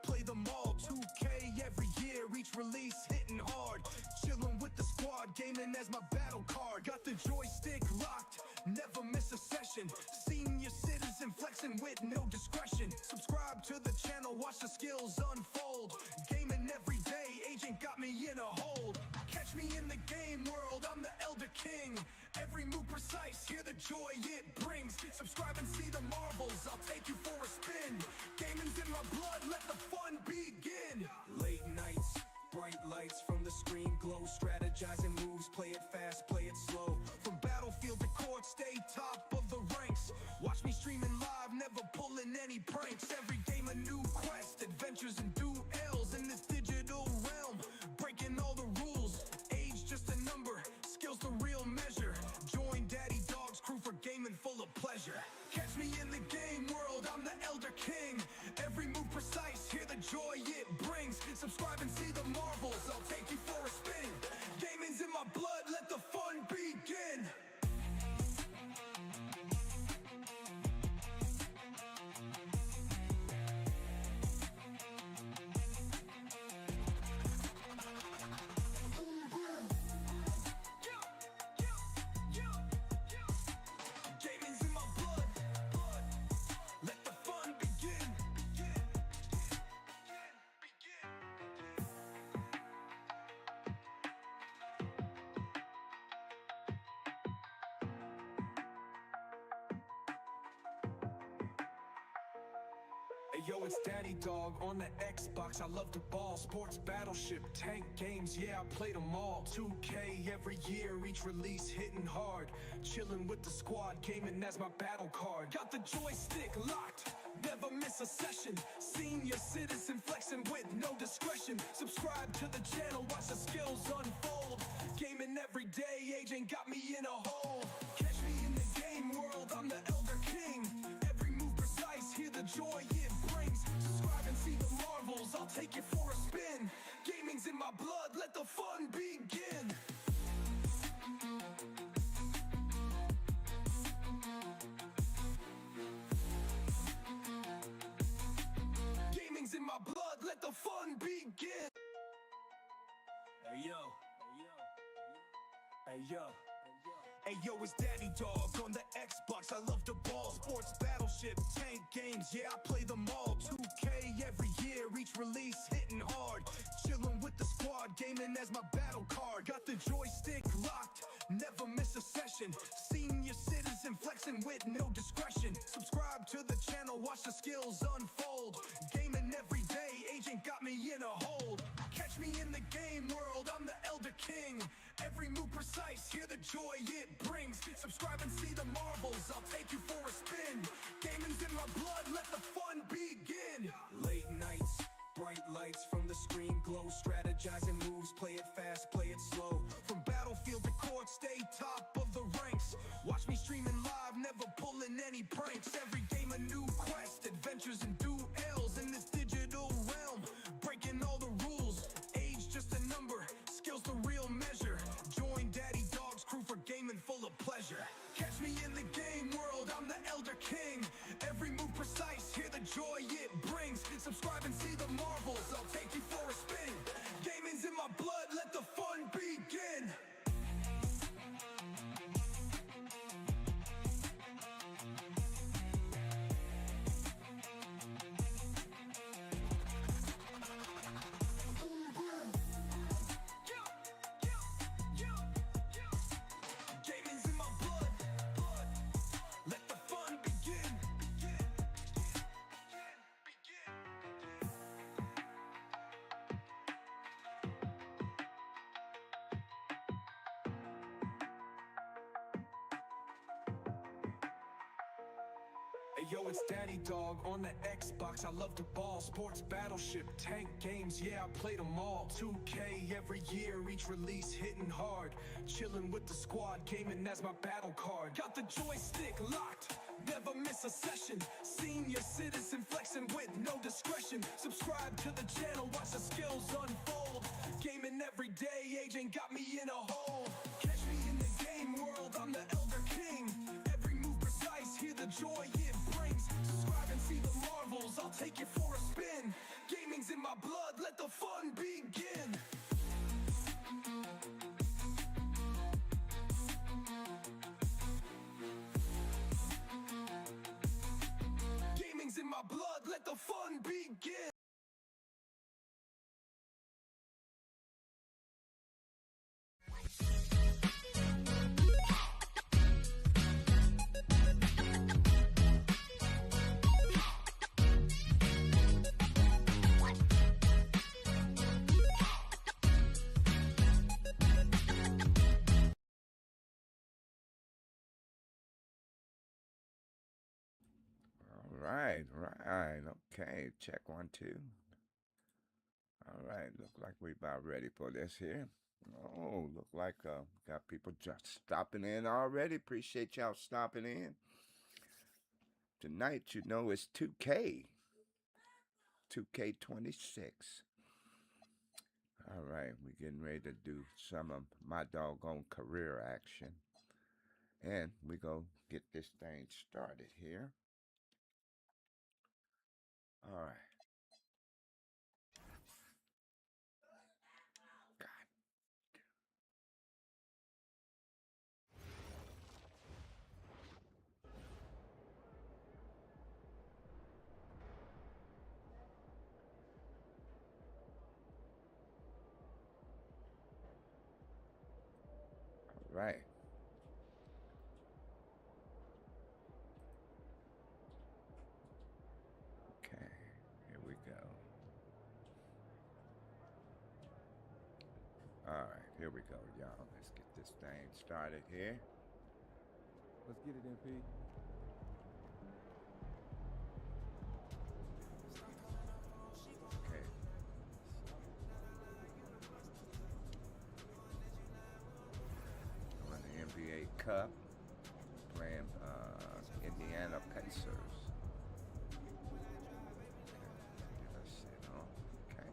play them all. 2K every year, each release hitting hard. Chillin' with the squad, gaming as my battle card. Got the joystick locked, never miss a session. Senior citizen flexing with no discretion. Subscribe to the channel, watch the skills unfold. Gaming every day, agent got me in a hold. Catch me in the game world, I'm the Elder King. Every move precise, hear the joy it brings. Subscribe and see the marvels, I'll take you for a spin. Gaming's in my blood, let the fun begin. Late nights, bright lights from the screen glow. Strategizing moves, play it fast, play it slow. From battlefield to court, stay top of the ranks. Watch me streaming live, never pulling any pranks. Every game a new quest, adventures and duels in this digital realm. Breaking all the rules, age just a number, skills the real measure. Join Daddy Dog's crew for gaming full of pleasure. Catch me in the game world, I'm the Elder King. Every move precise, hear the joy it brings. Subscribe and see the marvels, I'll take you for a spin. Gaming's in my blood, let the fun begin. Hey yo, it's Daddy Dog on the Xbox, I love the ball. Sports, battleship, tank games, yeah, I played them all. 2K every year, each release hitting hard. Chillin' with the squad, gaming as my battle card. Got the joystick locked, never miss a session. Senior citizen flexing with no discretion. Subscribe to the channel, watch the skills unfold. Gaming every day, agent got me in a hole. Catch me in the game world, I'm the Elder King. Every move precise, hear the joy it brings. Subscribe and see the marvels, I'll take you for a spin. Gaming's in my blood, let the fun begin. Gaming's in my blood, let the fun begin. Hey yo, hey yo, hey yo. Hey yo, it's Daddy Dog on the Xbox, I love the ball. Sports, battleship, tank games, yeah, I play them all. 2K every year, each release hitting hard. Chillin' with the squad, gaming as my battle card. Got the joystick locked, never miss a session. Senior citizen flexing with no discretion. Subscribe to the channel, watch the skills unfold. Gaming every day, agent got me in a hold. Catch me in the game world, I'm the Elder King. Every move precise, hear the joy it brings. Subscribe and see the marvels, I'll take you for a spin. Gaming's in my blood, let the fun begin. Late nights, bright lights from the screen glow. Strategizing moves, play it fast, play it slow. From battlefield to court, stay top of the ranks. Watch me streaming live, never pulling any pranks. Every game a new quest, adventures and duels in this digital realm. Breaking all the rules, age just a number, skills the real measure. Join Daddy Dog's crew for gaming full of pleasure. Catch me in the game world, I'm the Elder King. Every move precise, hear the joy it brings. Subscribe and see the marvels, I'll take you for a spin. Gaming's in my blood, let the fun begin. Hey yo, it's Daddy Dog on the Xbox, I love the ball. Sports, battleship, tank games, yeah, I played them all. 2K every year, each release hitting hard. Chillin' with the squad, gaming as my battle card. Got the joystick locked, never miss a session. Senior citizen flexing with no discretion. Subscribe to the channel, watch the skills unfold. Gaming every day, agent got me in a hole. Catch me in the game world, I'm the Elder King. Every move precise, hear the joy it brings. Subscribe and see the marvels, I'll take you for a spin. Gaming's my blood, let the fun begin. Gaming's in my blood, let the fun begin. Right. Okay, check 1, 2. All right, look like we about ready for this here. Oh, look like got people just stopping in already. Appreciate y'all stopping in. Tonight, you know, it's 2K26. All right, we're getting ready to do some of my doggone career action. And we're going to get this thing started here. All right. All right. Okay, here we go. All right, here we go, y'all. Let's get this thing started here. Let's get it, MP. Okay. On the NBA Cup, playing Indiana Pacers. Okay.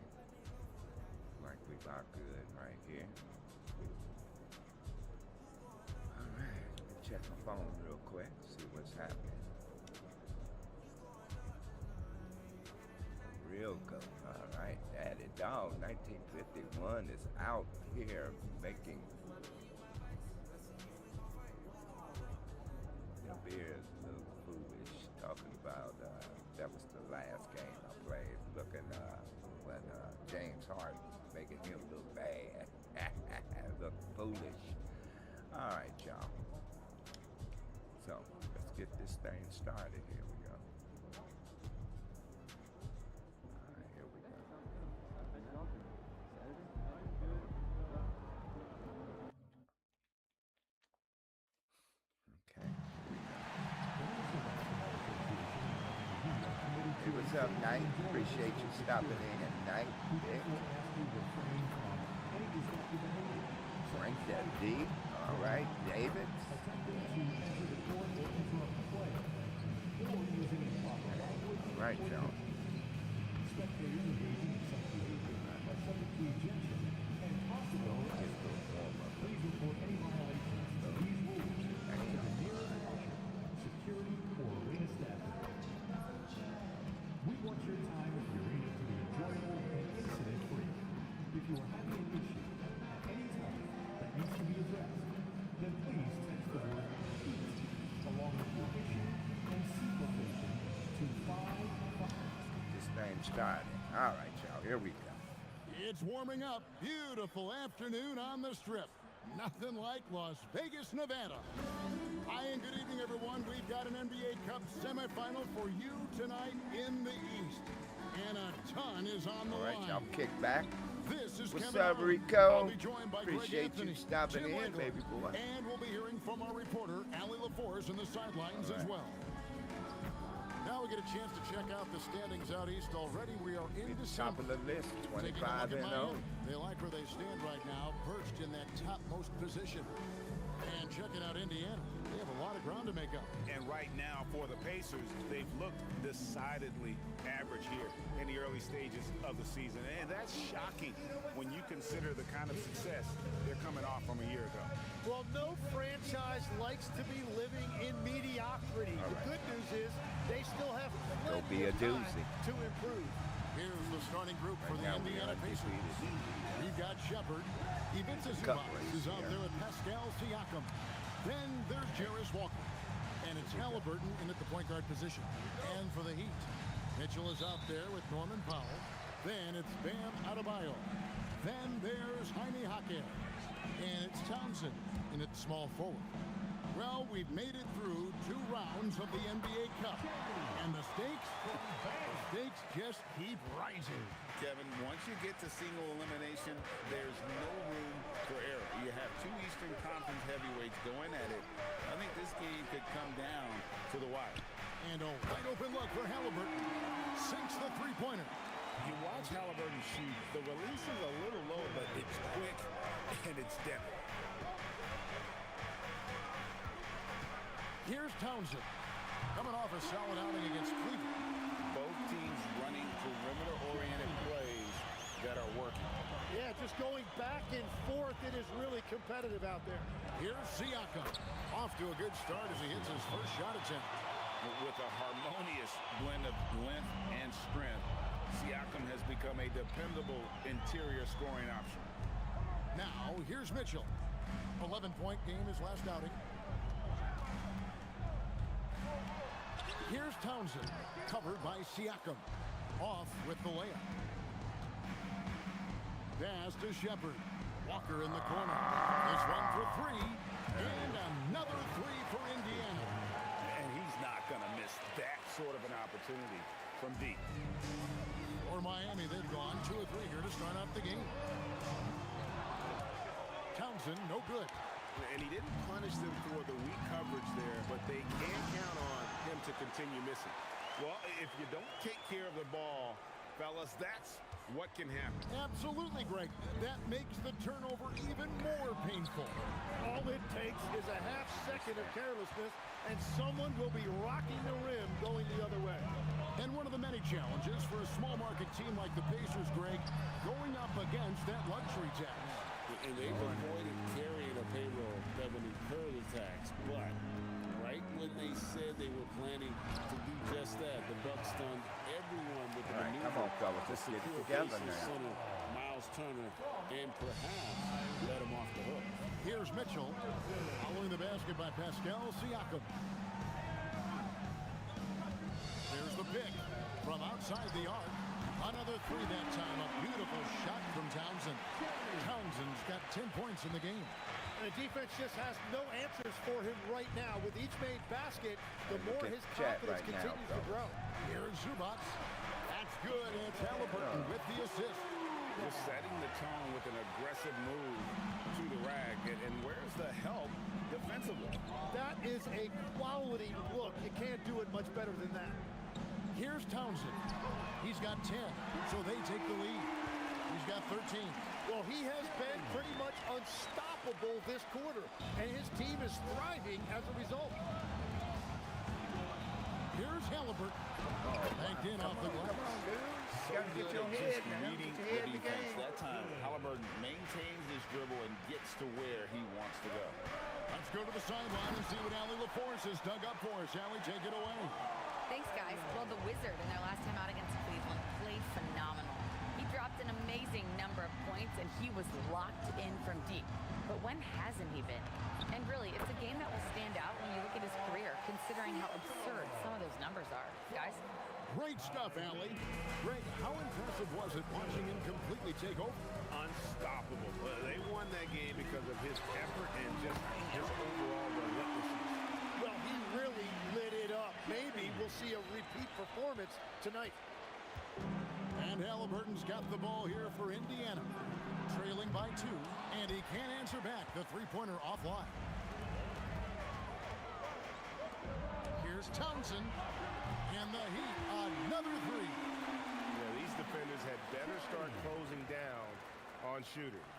Like we got good right here. All right, let me check my phone real quick, see what's happening. Real go. All right, Daddy Dog 1951 is out here making the beers look foolish. Talking about that was the last game I played. Looking when James Harden making him look bad, look foolish. All right, y'all. So let's get this thing started. Here we go. All right, here we go. Okay. Hey, what's up, Knight? Appreciate you stopping in at night, Dick. Frank that D. All right, David. All right, y'all. Starting. All right, y'all, here we go. It's warming up. Beautiful afternoon on the Strip. Nothing like Las Vegas, Nevada. Hi and good evening, everyone. We've got an NBA Cup semifinal for you tonight in the East. And a ton is on the line. All right, y'all kick back. This is What's Kevin up, Allen. Rico? I'll be joined by Appreciate Greg Anthony, you stopping Jim in, Michael, baby boy. And we'll be hearing from our reporter, Allie LaForce, in the sidelines as well. Now we get a chance to check out the standings out east already. We are in December. Top of the list, 25 and 0. They like where they stand right now, perched in that topmost position. And checking out Indiana, they have a lot of ground to make up. And right now for the Pacers, they've looked decidedly average here in the early stages of the season. And that's shocking when you consider the kind of success they're coming off from a year ago. Well, no franchise likes to be living in mediocrity. The good news is they still have plenty of time to improve. Here's the starting group for the Right now we Indiana are Pacers. defeated. We've got Shepard. Ivica Cup Zubac race, is out yeah. there with Pascal Siakam. Then there's Jarris Walker. And it's Halliburton in at the point guard position. And for the Heat, Mitchell is out there with Norman Powell. Then it's Bam Adebayo. Then there's Jaime Jaquez. And it's Townsend in at small forward. Well, we've made it through 2 rounds of the NBA Cup. And the stakes just keep rising. Kevin, once you get to single elimination, there's no room for error. You have 2 Eastern Conference heavyweights going at it. I think this game could come down to the wire. And a wide open look for Halliburton. Sinks the three-pointer. You watch Halliburton shoot. The release is a little low, but it's quick and it's deadly. Here's Townsend. Coming off a solid outing against Cleveland. Both teams running perimeter-oriented plays that are working. Yeah, just going back and forth. It is really competitive out there. Here's Siakam. Off to a good start as he hits his first shot attempt. With a harmonious blend of length and strength, Siakam has become a dependable interior scoring option. Now, here's Mitchell. 11-point game his last outing. Here's Townsend, covered by Siakam. Off with the layup. Pass to Shepard. Walker in the corner. This one for 3. And another 3 for Indiana. And he's not going to miss that sort of an opportunity from deep. For Miami, they've gone 2 of 3 here to start off the game. Townsend, no good. And he didn't punish them for the weak coverage there, but they can count on him to continue missing. Well, if you don't take care of the ball, fellas, that's what can happen. Absolutely, Greg. That makes the turnover even more painful. All it takes is a half second of carelessness, and someone will be rocking the rim going the other way. And one of the many challenges for a small market team like the Pacers, Greg, going up against that luxury tax. And they've avoided carrying a payroll that would incur the tax. But right when they said they were planning to do just that, the Bucks stunned everyone with the All right, maneuver. come on, fellas, let's get it together Pacers now. center Miles Turner and perhaps let him off the hook. Here's Mitchell, following the basket by Pascal Siakam. There's the pick from outside the arc. Another 3 that time. A beautiful shot from Townsend. Townsend's got 10 points in the game. And the defense just has no answers for him right now. With each made basket, the more Look at his Chat confidence right now, continues to grow. Here's Zubac. That's good. And it's Halliburton with the assist. Just setting the tone with an aggressive move to the rack. And where's the help defensively? That is a quality look. You can't do it much better than that. Here's Townsend. He's got 10, so they take the lead. He's got 13. Well, he has been pretty much unstoppable this quarter, and his team is thriving as a result. Here's Halliburton. Banked in off the glass. So gotta get good your at head, just man. reading Get your head the in the defense. game. That time, Halliburton maintains his dribble and gets to where he wants to go. Let's go to the sideline and see what Allie LaForce has dug up for us. Allie, take it away. Thanks, guys. Well, the Wizard in their last time out against Cleveland played phenomenal. He dropped an amazing number of points, and he was locked in from deep. But when hasn't he been? And really, it's a game that will stand out when you look at his career, considering how absurd some of those numbers are. Guys? Great stuff, Allie. Greg, how impressive was it watching him completely take over? Unstoppable. They won that game because of his effort and just his overall relentlessness. Well, he really lit it up. Maybe we'll see a repeat performance tonight. And Halliburton's got the ball here for Indiana. Trailing by 2, and he can't answer back. The three-pointer offline. Here's Townsend, and the Heat, another 3. Yeah, these defenders had better start closing down on shooters.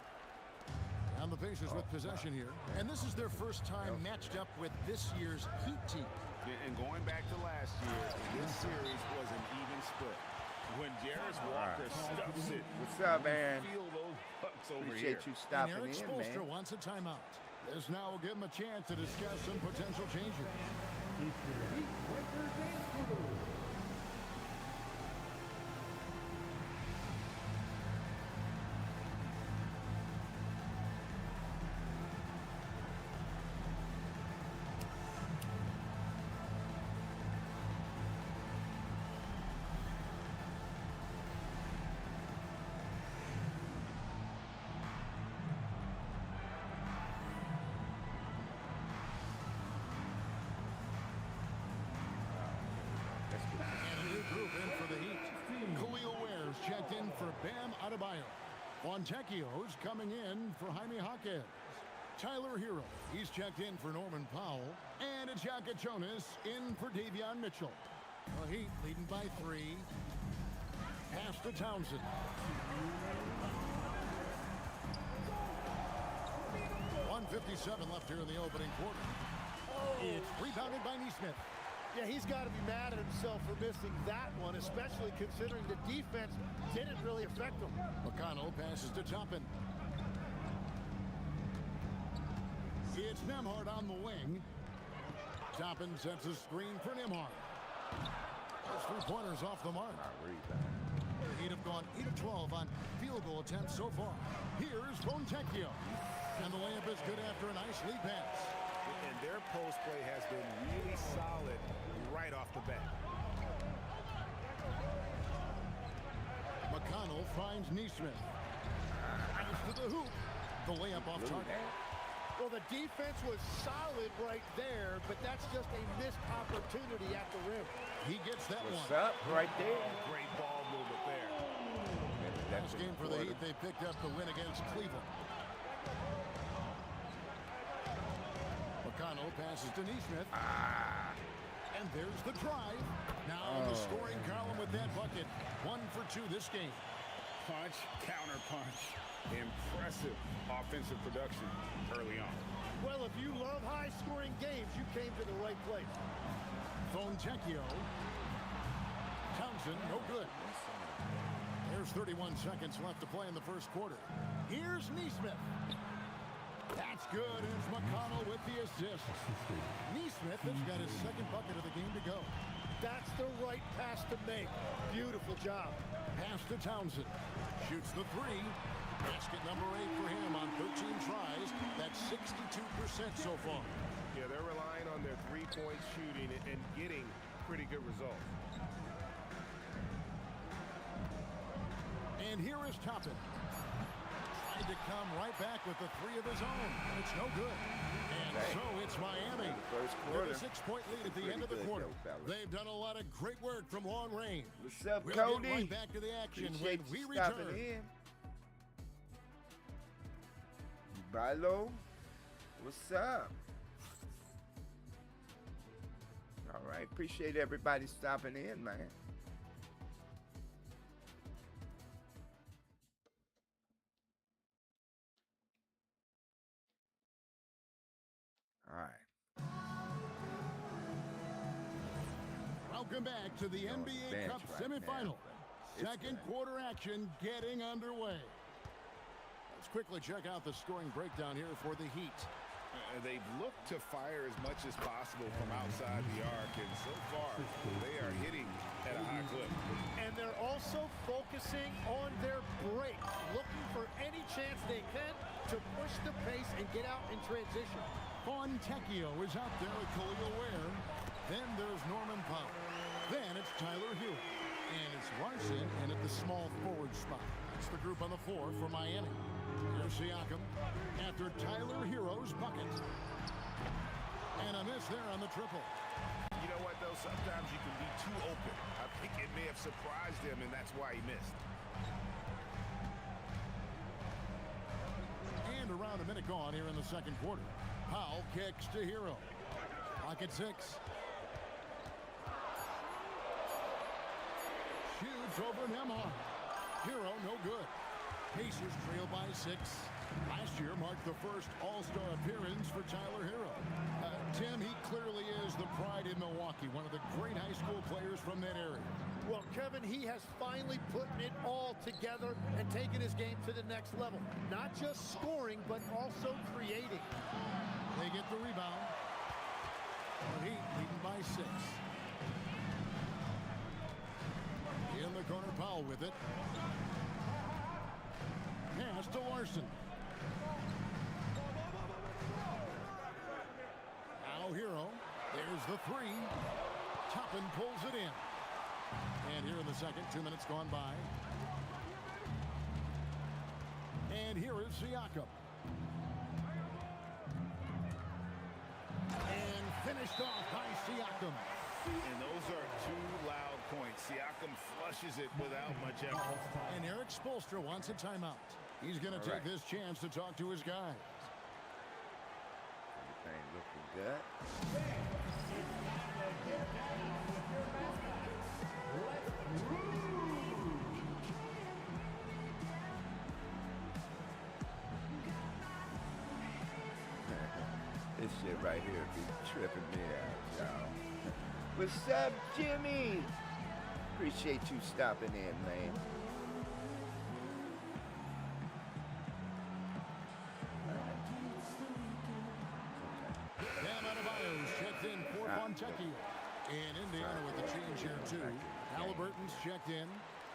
And the Pacers with possession here. And this is their first time matched up with this year's Heat team. And going back to last year, this series was an even split. When Jarris Walker stuffs it, What's up, Aaron? feel those bucks over Appreciate here. you And stopping Eric in, Spoelstra man. wants a timeout. This now will give him a chance to discuss some potential changes. Bam Adebayo. Fontecchio's coming in for Jaime Jaquez. Tyler Hero, he's checked in for Norman Powell. And it's Yaka Jonas in for Davion Mitchell. The Heat leading by 3. Pass to Townsend. .157 left here in the opening quarter. It's rebounded by Neesmith. Yeah, he's got to be mad at himself for missing that one, especially considering the defense didn't really affect him. McConnell passes to Toppin. It's Nembhard on the wing. Toppin sets a screen for Nembhard. Those 3 pointers off the mark. The Heat have gone 8 of 12 on field goal attempts so far. Here's Fontecchio. And the layup is good after a nice lead pass. And their post play has been really solid right off the bat. McConnell finds Neesmith. To the hoop. The layup off target. Well, the defense was solid right there, but that's just a missed opportunity at the rim. He gets that What's one. up right there? Great ball movement there. Last game for the Heat, they picked up the win against Cleveland. McConnell passes to Neesmith. And there's the drive. Now the scoring column with that bucket. 1 for 2 this game. Punch, counter punch. Impressive offensive production early on. Well, if you love high-scoring games, you came to the right place. Fontecchio. Townsend, no good. There's 31 seconds left to play in the first quarter. Here's Neesmith. That's good. It's McConnell with the assist. Neesmith has got his second bucket of the game to go. That's the right pass to make. Beautiful job. Pass to Townsend. Shoots the 3. Basket number 8 for him on 13 tries. That's 62% so far. Yeah, they're relying on their three-point shooting and getting pretty good results. And here is Toppin. Tried to come right back with the 3 of his own. It's no good. And so it's Miami. First With quarter. a 6-point lead at the end of the good, quarter. though, fellas. They've done a lot of great work from long range. What's up, We'll Cody? get right back to the action Appreciate when we you stopping return. in. Bilo, what's up? All right, appreciate everybody stopping in, man. All right. Welcome back to the NBA bench Cup right semifinal. now, but Second it's quarter action getting underway. Let's quickly check out the scoring breakdown here for the Heat. They've looked to fire as much as possible from outside the arc, and so far they are hitting at a high clip. And they're also focusing on their break, looking for any chance they can to push the pace and get out in transition. Fontecchio is out there with Khalil Ware. Then there's Norman Powell. Then it's Tyler Hero. And it's Larson in at the small forward spot. That's the group on the floor for Miami. Here's Siakam after Tyler Hero's bucket. And a miss there on the triple. You know what, though? Sometimes you can be too open. I think it may have surprised him, and that's why he missed. And around a minute gone here in the second quarter. Powell kicks to Hero. Clock at 6. Shoots over Nembhard. Hero, no good. Pacers trail by 6. Last year marked the first All-Star appearance for Tyler Hero. Tim, he clearly is the pride in Milwaukee, one of the great high school players from that area. Well, Kevin, he has finally put it all together and taken his game to the next level. Not just scoring, but also creating. They get the rebound. The Heat leading by 6. In the corner, Powell with it. Pass to Larson. Now Hero. There's the 3. Toppin pulls it in. And here in the second, 2 minutes gone by. And here is Siakam. And finished off by Siakam. And those are 2 loud point. Siakam flushes it without much effort. And Eric Spoelstra wants a timeout. He's going to take this chance to talk to his guys. Everything looking good. This shit right here be tripping me out, y'all. What's up, Jimmy? Appreciate you stopping in, man. Cam Adebayo's checked in for Fontecchio. In Indiana with the change here, too. Halliburton's checked in.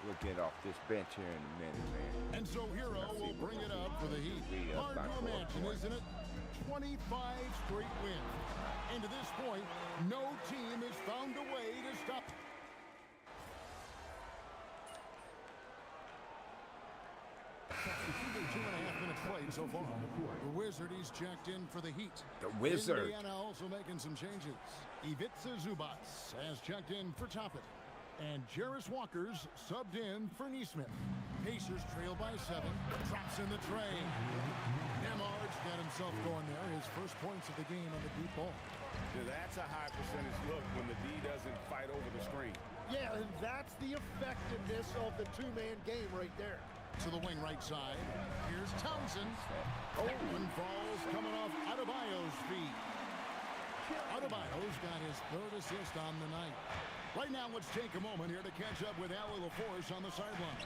We'll get off this bench here in a minute, man. And so Hero will bring it up for the Heat. Hard to imagine, isn't it? 25 straight wins. And to this point, no team has found a way to stop. Two and a half minutes played so far. The Wizard, he's checked in for the Heat. The Wizard. Indiana also making some changes. Ivica Zubac has checked in for Toppin. And Jarris Walker's subbed in for Neesmith. Pacers trail by 7. Drops in the tray. Nemard's got himself going there. His first points of the game on the deep ball. Now, that's a high percentage look when the D doesn't fight over the screen. Yeah, and that's the effectiveness of the two-man game right there. To the wing right side. Here's Townsend. That one falls coming off Adebayo's feet. Adebayo's got his third assist on the night. Right now, let's take a moment here to catch up with Allie LaForce on the sideline.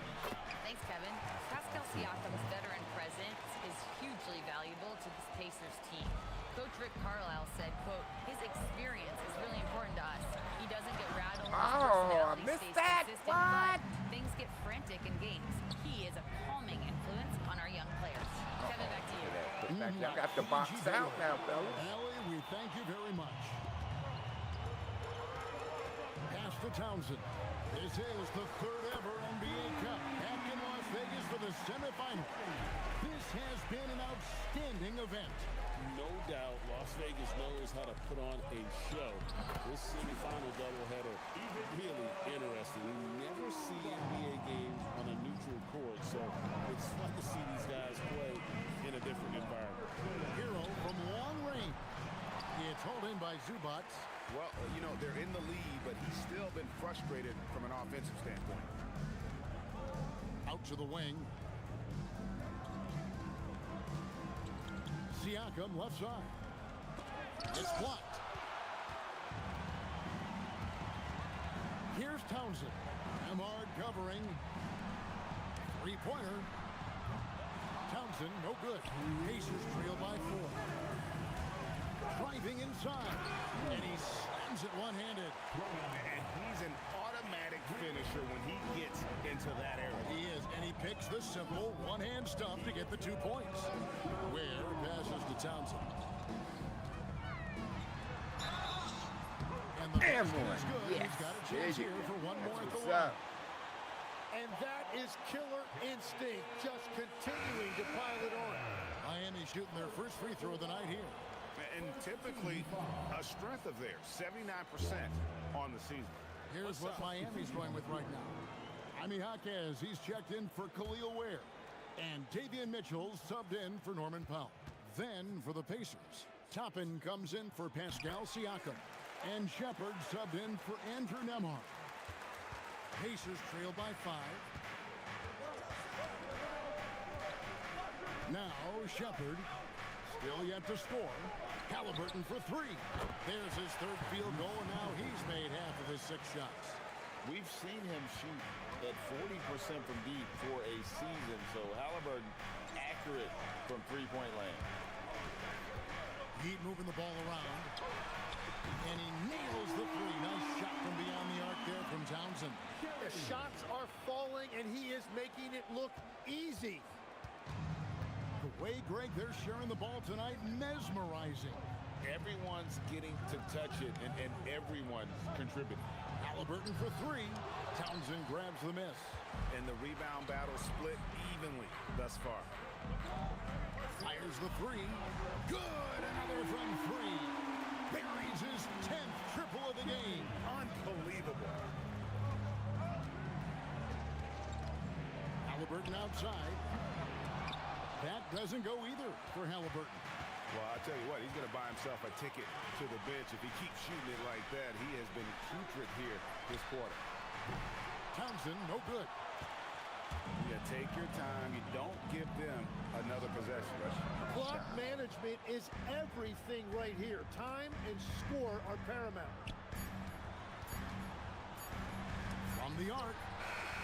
Thanks, Kevin. Pascal Siakam's veteran presence is hugely valuable to this Pacers team. Coach Rick Carlisle said, quote, his experience is really important to us. He doesn't get rattled. Oh, I missed that. What? But things get frantic in games. He is a calming influence on our young players. Kevin, back to you. I got the box out now, fellas. Allie, we thank you very much. Pass to Townsend. This is the third ever NBA Cup back in Las Vegas for the semifinal. This has been an outstanding event. No doubt Las Vegas knows how to put on a show. This semifinal doubleheader really interesting. We never see NBA games on a neutral court, so it's fun to see these guys play in a different environment. Hero from long range. It's hauled in by Zubac. Well, you know, they're in the lead, but he's still been frustrated from an offensive standpoint. Out to the wing. Siakam left side. It's blocked. Here's Townsend. Nemard covering. Three-pointer. Townsend, no good. Pacers trail by 4. Driving inside. And he slams it one-handed. And he's an automatic finisher when he gets into that area. He is, and he picks the simple one-hand stuff to get the 2 points. Ware passes to Townsend. And the Damn basket one. is good. Yes. He's got a There chance you here go. for one more at the What's line. up? And that is killer instinct, just continuing to pile it on. Miami shooting their first free throw of the night here. And typically a strength of theirs, 79% on the season. Here's what Miami's going with right now. Jaime Jaquez, he's checked in for Khalil Ware. And Davion Mitchell subbed in for Norman Powell. Then for the Pacers, Toppin comes in for Pascal Siakam. And Shepard subbed in for Andrew Nemhard. Pacers trail by 5. Now Shepard, still yet to score. Halliburton for 3. There's his third field goal, and now he's made half of his 6 shots. We've seen him shoot at 40% from deep for a season, so Halliburton accurate from three-point land. Heat moving the ball around. And he nails the 3. Nice shot from beyond the arc there from Townsend. The shots are falling, and he is making it look easy. The way, Greg, they're sharing the ball tonight, mesmerizing. Everyone's getting to touch it, and everyone's contributing. Halliburton for 3. Townsend grabs the miss. And the rebound battle split evenly thus far. Fires the 3. Good! Another from 3. Buries his 10th triple of the game. Unbelievable. Halliburton outside. That doesn't go either for Halliburton. Well, I'll tell you what, he's going to buy himself a ticket to the bench. If he keeps shooting it like that, he has been putrid here this quarter. Townsend, no good. You take your time. You don't give them another possession. Clock management is everything right here. Time and score are paramount. From the arc.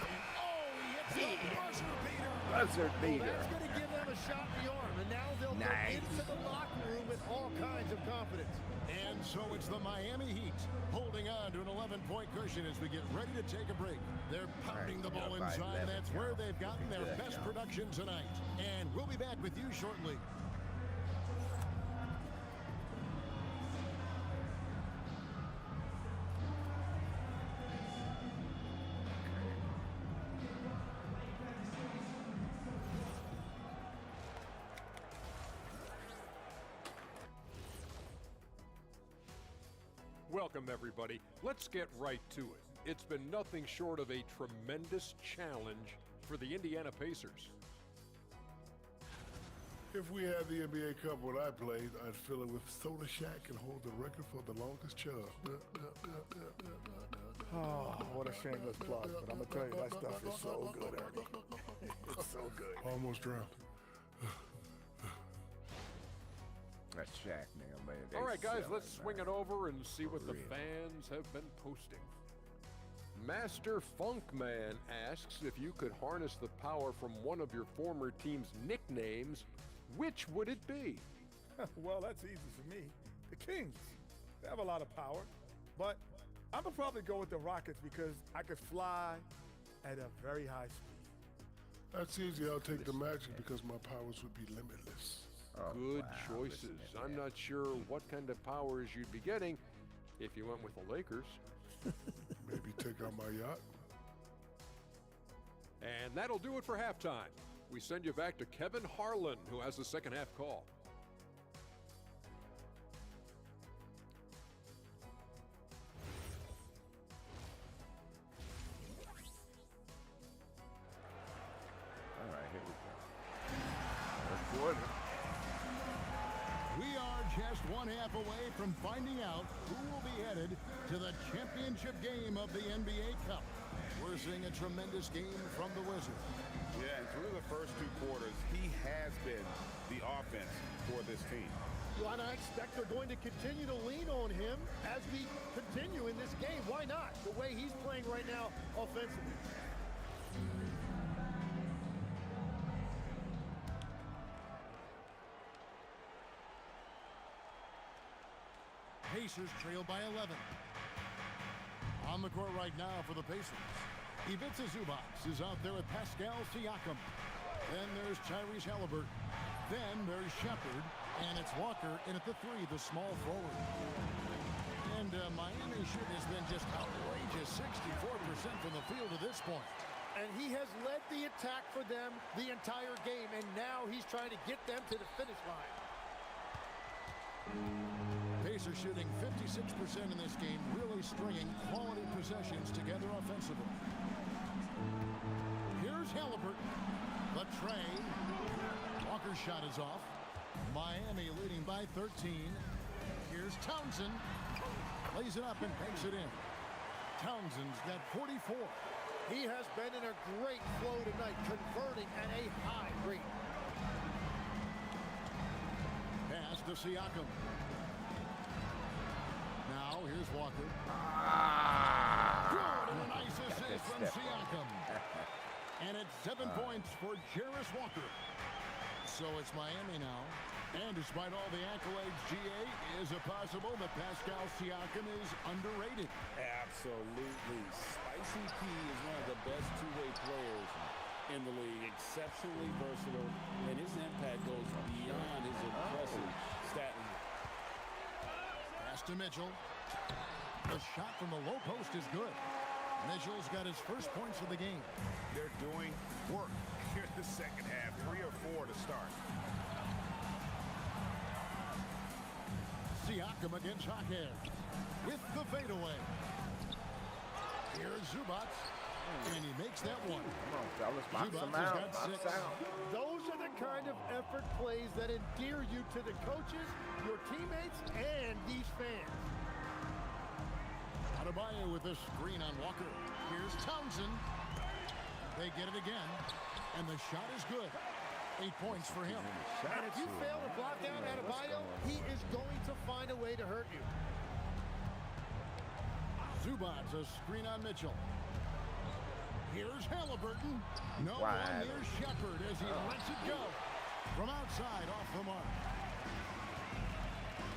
And he hits the buzzer beater. Buzzer beater. Well, that's going to give them a shot in the arm, and now they'll go into the locker room with all kinds of confidence. And so it's the Miami Heat holding on to an 11-point cushion as we get ready to take a break. They're pounding the ball inside. That's where they've gotten their best production tonight. And we'll be back with you shortly. Welcome, everybody. Let's get right to it. It's been nothing short of a tremendous challenge for the Indiana Pacers. If we had the NBA Cup when I played, I'd fill it with Soda Shack and hold the record for the longest chug. Oh, what a shameless plug, but I'm going to tell you, that stuff is so good, Ernie. It's so good. Almost drowned. That's Shaq now, man. All right, guys, let's swing it over and see what the fans have been posting. Master Funkman asks if you could harness the power from one of your former team's nicknames, which would it be? Well, that's easy for me. The Kings. They have a lot of power, but I'm going to probably go with the Rockets because I could fly at a very high speed. That's easy. I'll take the Magic because my powers would be limitless. Oh, Good wow, choices. I'm not sure what kind of powers you'd be getting if you went with the Lakers. Maybe take out my yacht. And that'll do it for halftime. We send you back to Kevin Harlan, who has the second half call. All right, here we go. Third quarter. We are just one half away from finding out who will be headed to the championship game of the NBA Cup. We're seeing a tremendous game from the Wizards. Yeah, and through the first two quarters, he has been the offense for this team. Well, and I expect they're going to continue to lean on him as we continue in this game. Why not? The way he's playing right now offensively. Pacers trail by 11. On the court right now for the Pacers. Ivica Zubac is out there with Pascal Siakam. Then there's Tyrese Halliburton. Then there's Shepard. And it's Walker in at the three, the small forward. And Miami's shooting has been just outrageous, 64% from the field at this point. And he has led the attack for them the entire game, and now he's trying to get them to the finish line. Pacers shooting 56% in this game, really stringing quality possessions together offensively. Here's Halliburton. The tray. Walker's shot is off. Miami leading by 13. Here's Townsend. Lays it up and banks it in. Townsend's got 44. He has been in a great flow tonight, converting at a high rate. Pass to Siakam. Now here's Walker. Good, and a nice assist from Siakam. And it's 7 points for Jarris Walker. So it's Miami now. And despite all the accolades, GA, is it possible that Pascal Siakam is underrated? Absolutely. Spicy P is one of the best two-way players in the league. Exceptionally versatile, and his impact goes beyond his impressive stat line. Pass to Mitchell. The shot from the low post is good. Mitchell's got his first points of the game. They're doing work here in the second half, 3 or 4 to start. Siakam against Hacker with the fadeaway. Here's Zubac. And he makes that one. Come on, fellas, box Zubats them has out. got Box 6. out. Those are the kind of effort plays that endear you to the coaches, your teammates, and these fans. Adebayo with a screen on Walker. Here's Townsend. They get it again, and the shot is good. 8 points for him. And if you fail to block down Adebayo, he is going to find a way to hurt you. Zubats a screen on Mitchell. Here's Halliburton. No Wide. one near Shepard as he lets it go. From outside, off the mark.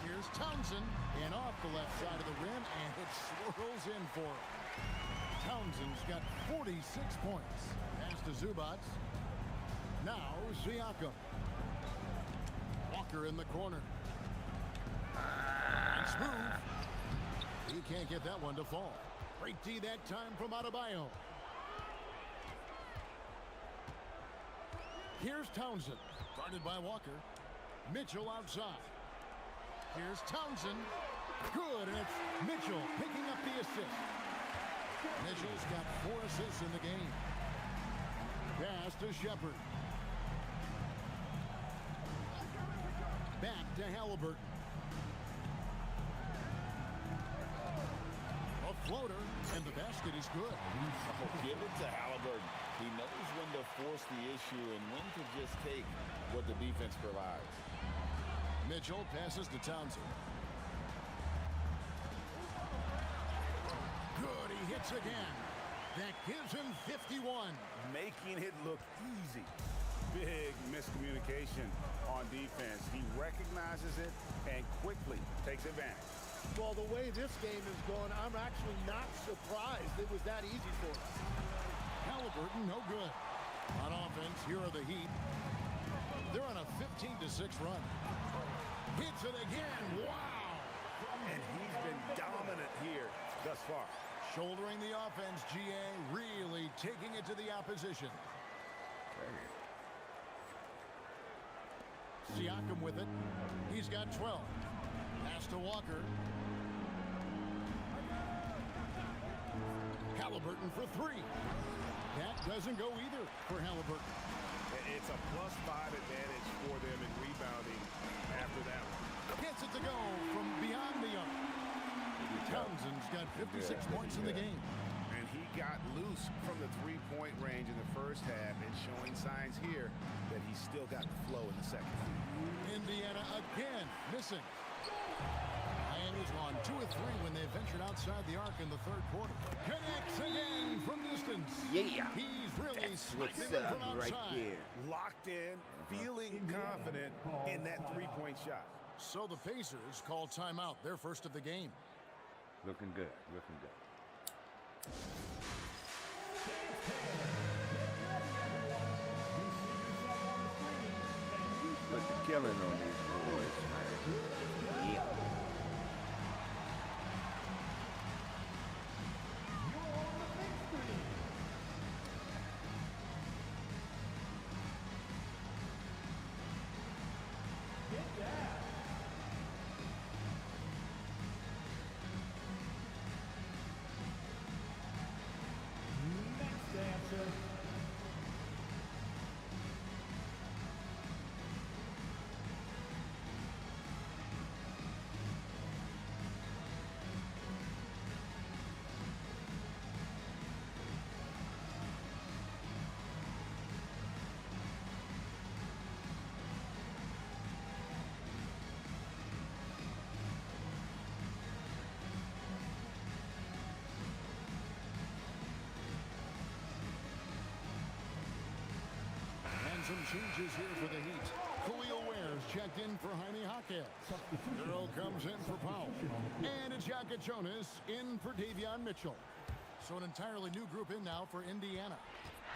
Here's Townsend, and off the left side of the rim, and it swirls in for him. Townsend's got 46 points. Pass to Zubats. Now Siakam. Walker in the corner. And smooth. He can't get that one to fall. Great D that time from Adebayo. Here's Townsend. Guarded by Walker. Mitchell outside. Here's Townsend. Good, and it's Mitchell picking up the assist. Mitchell's got 4 assists in the game. Pass to Shepard. Back to Halliburton. A floater, and the basket is good. Oh, give it to Halliburton. He knows when to force the issue and when to just take what the defense provides. Mitchell passes to Townsend. Good, he hits again. That gives him 51. Making it look easy. Big miscommunication on defense. He recognizes it and quickly takes advantage. Well, the way this game is going, I'm actually not surprised it was that easy for us. Halliburton, no good. On offense, here are the Heat. They're on a 15-6 run. Hits it again. Wow! And he's been dominant here thus far. Shouldering the offense, GA, really taking it to the opposition. Siakam with it. He's got 12. Pass to Walker. Halliburton for 3. That doesn't go either for Halliburton. It's a +5 advantage for them in rebounding after that one. Gets it to go from beyond the arc. Townsend's got 56 points in the game. And he got loose from the three-point range in the first half and showing signs here that he's still got the flow in the second. Indiana again missing. Miami's won 2 of 3 when they ventured outside the arc in the third quarter. Connects again from distance. Yeah. He's really What's sniping it up from outside. right there? Locked in, feeling confident in that three-point shot. So the Pacers call timeout, their first of the game. Looking good, looking good. Put the killing on these boys, man. Yeah. Some changes here for the Heat. Khalil Ware's checked in for Jaime Jaquez. Earl comes in for Powell. And Ajaka Jonas in for Davion Mitchell. So an entirely new group in now for Indiana.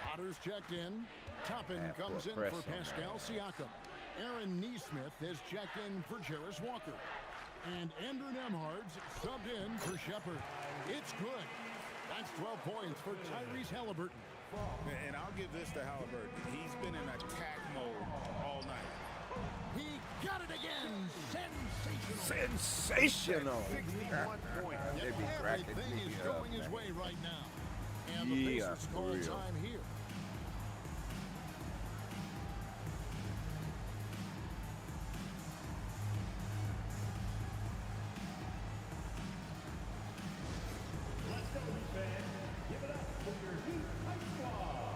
Potter's checked in. Toppin comes in for Pascal Siakam. Aaron Neesmith has checked in for Jarris Walker. And Andrew Nembhard's subbed in for Shepard. It's good. That's 12 points for Tyrese Halliburton. And I'll give this to Halliburton. He's been in attack mode all night. He got it again. Sensational. Sensational. 61 points. They be cracking Everything me is up, going his man. way right now. And the Pacers call time here. Let's go, Heat fans. Give it up for your Heat High Squad.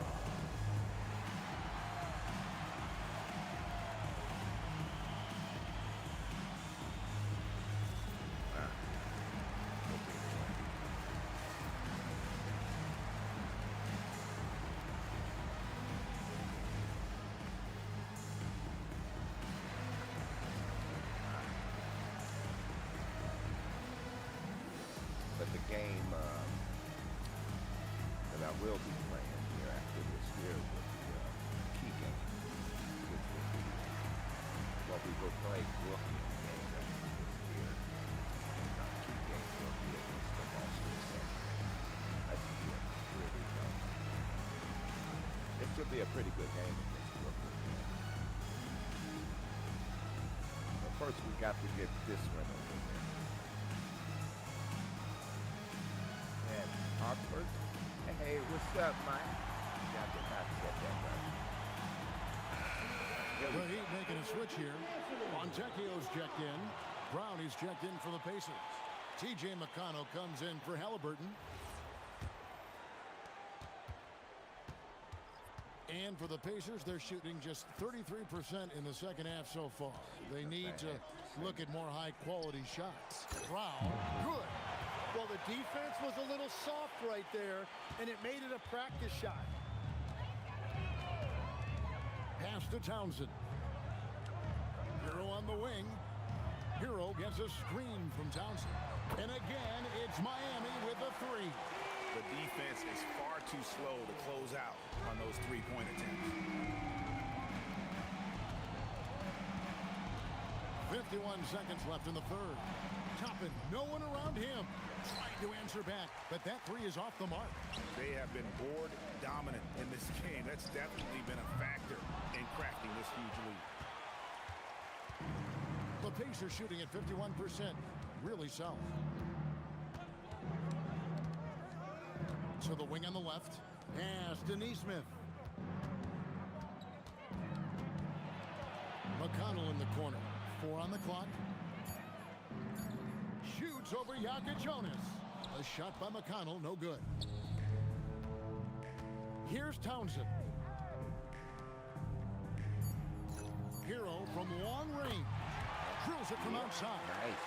But the game that I will be playing here after this year will be key game, which will be what we will play Brooklyn game after this year. And key game will be against the Boston Celtics. I see it really well. It should be a pretty good game against Brooklyn. But first we got to get this one over there. And Hartford. Hey, what's up, Mike? I did not set that right. The Heat making a switch here. Fontecchio's checked in. Brownie's checked in for the Pacers. T.J. McConnell comes in for Halliburton. And for the Pacers, they're shooting just 33% in the second half so far. They need to look at more high-quality shots. Brown, good. Well, the defense was a little soft right there, and it made it a practice shot. Pass to Townsend. Hero on the wing. Hero gets a screen from Townsend. And again, it's Miami with a three. The defense is far too slow to close out on those three-point attempts. 51 seconds left in the third. Toppin, no one around him. Trying to answer back, but that three is off the mark. They have been board dominant in this game. That's definitely been a factor in cracking this huge lead. The Pacers shooting at 51%. Really solid. So the wing on the left. Pass to Neesmith. McConnell in the corner. 4 on the clock. Shoots over Jonas. A shot by McConnell, no good. Here's Townsend. Hero from long range. Drills it from outside. Nice.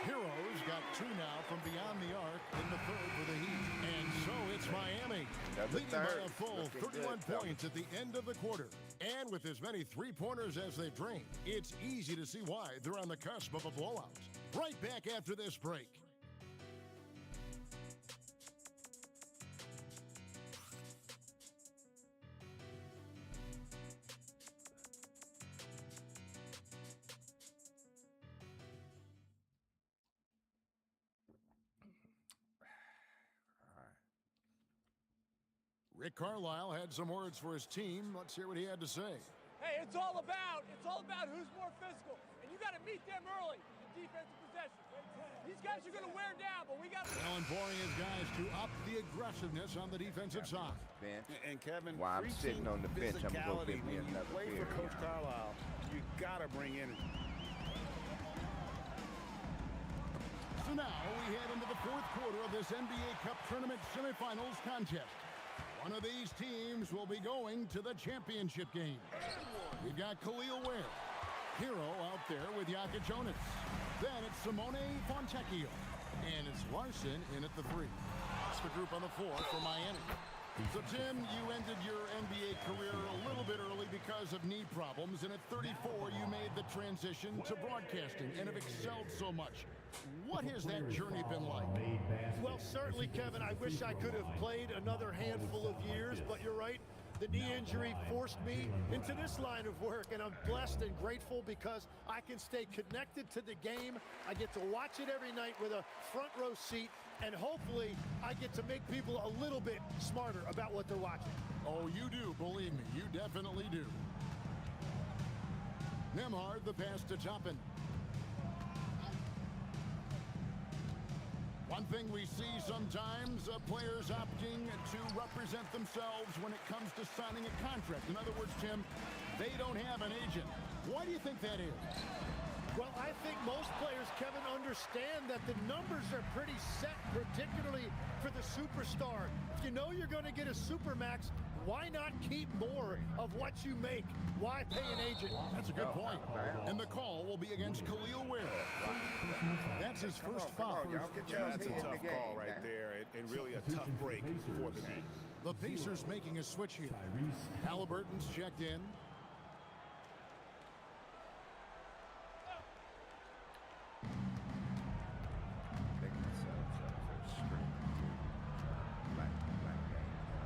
Hero's got 2 now from beyond the arc in the third for the Heat. And so it's Miami. Leading by a full 31 points at the end of the quarter. And with as many three-pointers as they've drained, it's easy to see why they're on the cusp of a blowout. Right back after this break. Rick Carlisle had some words for his team. Let's hear what he had to say. Hey, it's all about who's more physical, and you got to meet them early in defensive possession. These guys are going to wear down, but we got to... Now imploring his guys to up the aggressiveness on the defensive side. Bench. And Kevin, while I'm sitting on the bench, I'm going to give me another play beer. For Coach Carlisle, you got to bring energy. So now we head into the fourth quarter of this NBA Cup Tournament semifinals contest. One of these teams will be going to the championship game. We've got Khalil Ware. Hero out there with Jonas. Then it's Simone Fontecchio. And it's Larson in at the 3. That's the group on the 4 for Miami. So, Tim, you ended your NBA career a little bit early because of knee problems, and at 34, you made the transition to broadcasting and have excelled so much. What has that journey been like? Well, certainly, Kevin, I wish I could have played another handful of years, but you're right. The knee injury forced me into this line of work, and I'm blessed and grateful because I can stay connected to the game. I get to watch it every night with a front row seat, and hopefully I get to make people a little bit smarter about what they're watching. Oh, you do, believe me, you definitely do. Nembhard, the pass to Toppin. One thing we see sometimes, players opting to represent themselves when it comes to signing a contract. In other words, Tim, they don't have an agent. Why do you think that is? Well, I think most players, Kevin, understand that the numbers are pretty set, particularly for the superstar. If you know you're going to get a supermax, why not keep more of what you make? Why pay an agent? That's a good point. And the call will be against Khalil Ware. That's his first foul. That's a tough call right there, and really a tough break for the team. The Pacers making a switch here. Halliburton's checked in.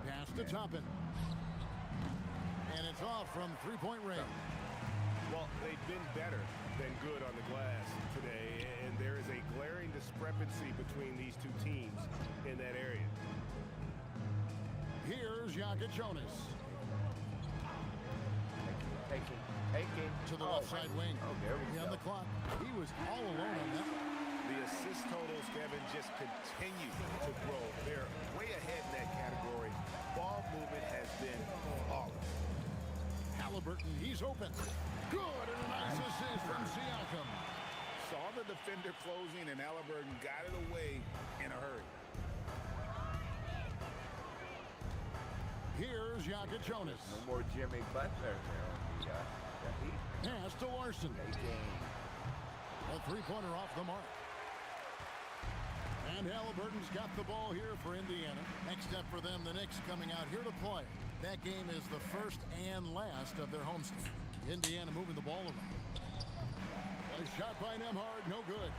Pass to Toppin. And it's off from three-point range. Well, they've been better than good on the glass today, and there is a glaring discrepancy between these two teams in that area. Here's Jonas. Take it. To the left side wing. Oh, there we go. On the clock. He was all alone on that one. The assist totals, Kevin, just continue to grow. They're way ahead in that category. Ball movement has been flawless. Halliburton, he's open. Good, and a nice assist from Siakam. Saw the defender closing, and Halliburton got it away in a hurry. Here's Jonas. No more Jimmy Butler. Pass to Larson. A three-pointer off the mark. And Halliburton's got the ball here for Indiana. Next step for them, the Knicks coming out here to play. That game is the first and last of their homestand. Indiana moving the ball around. A shot by Nembhard, no good.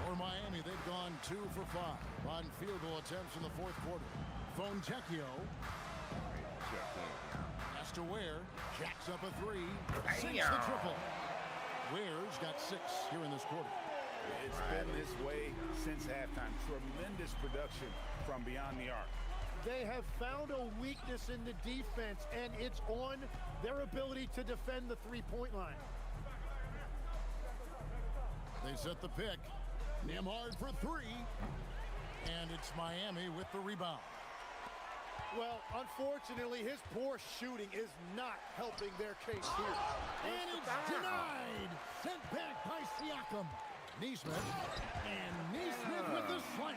For Miami, they've gone 2 for 5 on field goal attempts in the fourth quarter. Fontecchio. Pass to Ware. Jacks up a three. Sinks the triple. Ware's got 6 here in this quarter. It's been this way since halftime. Tremendous production from beyond the arc. They have found a weakness in the defense, and it's on their ability to defend the three-point line. They set the pick. Nembhard for 3. And it's Miami with the rebound. Well, unfortunately, his poor shooting is not helping their case here. And it's denied. Sent back by Siakam. Neesmith. And Neesmith with the slam.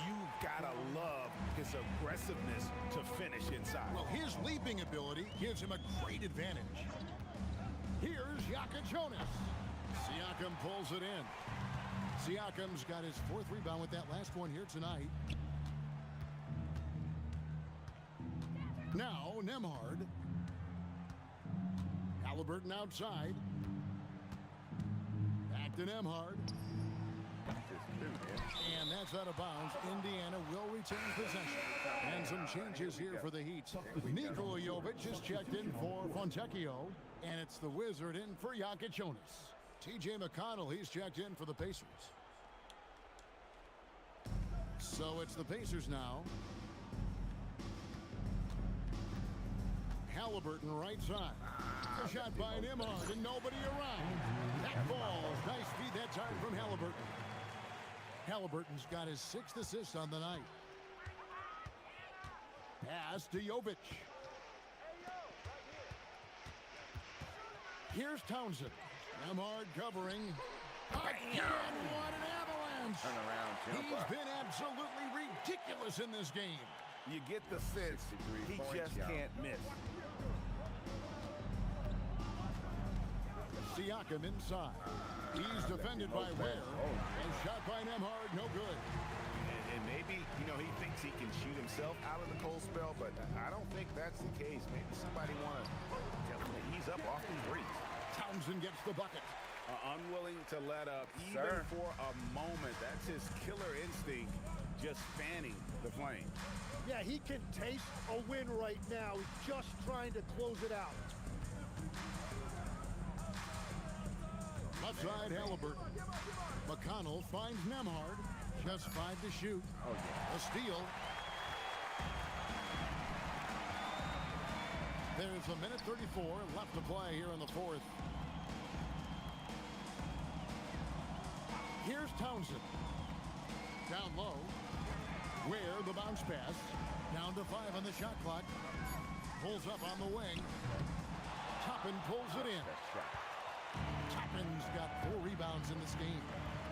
You've got to love his aggressiveness to finish inside. Well, his leaping ability gives him a great advantage. Here's Jonas. Siakam pulls it in. Siakam's got his 4th rebound with that last one here tonight. Now, Nembhard. Halliburton outside. Back to Nembhard. And that's out of bounds. Indiana will retain possession. And some changes here for the Heat. Nikola Jovic is checked in for Fontecchio. And it's the Wizard in for Jonas. TJ McConnell, he's checked in for the Pacers. So it's the Pacers now. Halliburton right side. A shot by Nembhard and nobody around. That falls. Nice feed that time from Halliburton. Halliburton's got his 6th assist on the night. Pass to Jovic. Here's Townsend. Nembhard covering. Again, what an avalanche. Turn around, He's been absolutely ridiculous in this game. You get the sense he just can't miss. Siakam inside. He's defended by Ware. And shot by Nembhard, no good. And maybe, he thinks he can shoot himself out of the cold spell, but I don't think that's the case. Maybe somebody want to tell him that he's up off the threes. Townsend gets the bucket. Unwilling to let up, even for a moment. That's his killer instinct, just fanning the flame. Yeah, he can taste a win right now. He's just trying to close it out. Left side, Halliburton. McConnell finds Nembhard. Just 5 to shoot. A steal. There's a minute 34 left to play here in the fourth. Here's Townsend. Down low. Where the bounce pass. Down to 5 on the shot clock. Pulls up on the wing. Toppin pulls it in. Toppin's got 4 rebounds in this game.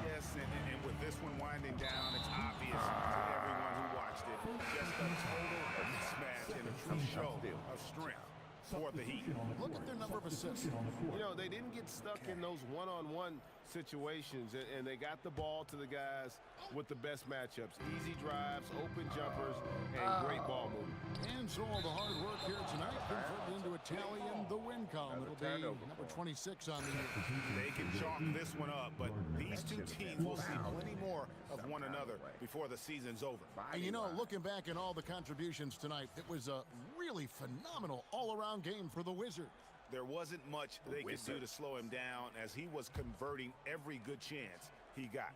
Yes, and with this one winding down, it's obvious to everyone who watched it. Just a total mismatch and a true show of strength for the Heat. Look at their number of assists. You know, they didn't get stuck in those one-on-one situations, and they got the ball to the guys with the best matchups. Easy drives, open jumpers, and great ball movement. And so all the hard work here tonight converted into a tally in the win column. It'll be number 26 on the year. They can chalk this one up, but these two teams will see plenty more of one another before the season's over. And you know, looking back at all the contributions tonight, it was a really phenomenal all-around game for the Wizards. There wasn't much they could do to slow him down as he was converting every good chance he got.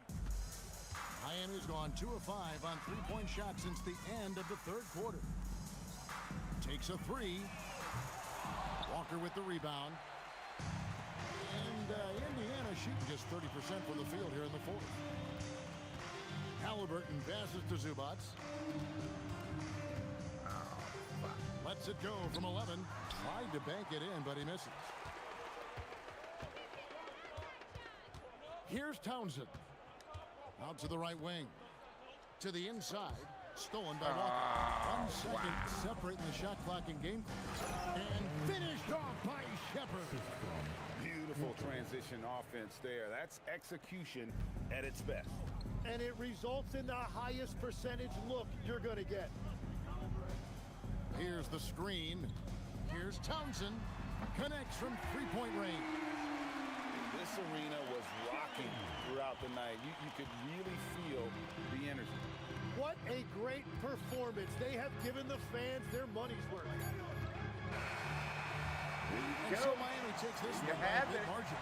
Miami's gone 2 of 5 on 3-point shots since the end of the third quarter. Takes a 3. Walker with the rebound. And Indiana shooting just 30% from the field here in the fourth. Halliburton passes to Zubac. Lets it go from 11. Tried to bank it in, but he misses. Here's Townsend. Out to the right wing. To the inside. Stolen by Walker. 1 second separating the shot clock and game clock. And finished off by Shepard. Beautiful transition offense there. That's execution at its best. And it results in the highest percentage look you're going to get. Here's the screen. Here's Townsend. Connects from 3-point range. This arena was rocking throughout the night. You could really feel the energy. What a great performance. They have given the fans their money's worth. And so Miami takes this one by a big margin.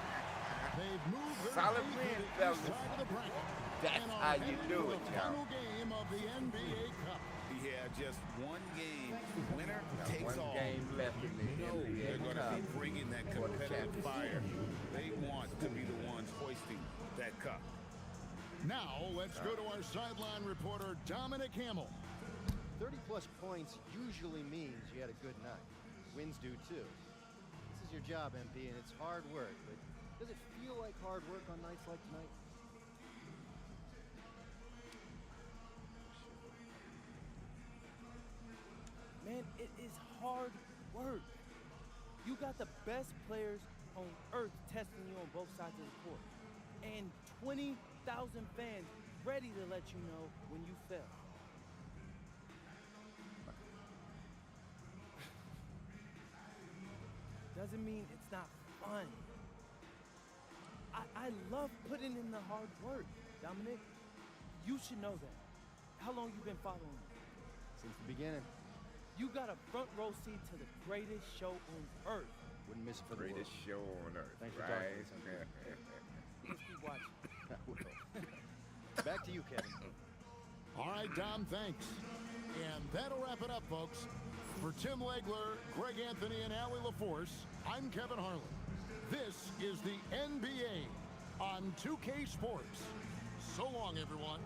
They've moved their solid win, fellas. side of the bracket. That's how you do it, y'all. Final game of the NBA Cup. He had just one game. Winner takes all. One game left in the NBA They're going to Cup be bringing that for the competitive fire. championship. They want to be the ones hoisting that cup. Now, let's go to our sideline reporter, Dominic Hamill. 30-plus points usually means you had a good night. Wins do, too. This is your job, MP, and it's hard work, but does it feel like hard work on nights like tonight? Man, it is hard work. You got the best players on earth testing you on both sides of the court. And 20,000 fans ready to let you know when you fail. Doesn't mean it's not fun. I love putting in the hard work, Dominic. You should know that. How long you been following me? Since the beginning. You got a front row seat to the greatest show on earth. Wouldn't miss it for the Greatest world. show on earth, Thanks for right? Let's keep watching. I will. Back to you, Kevin. All right, Dom, thanks. And that'll wrap it up, folks. For Tim Legler, Greg Anthony, and Allie LaForce, I'm Kevin Harlan. This is the NBA on 2K Sports. So long, everyone.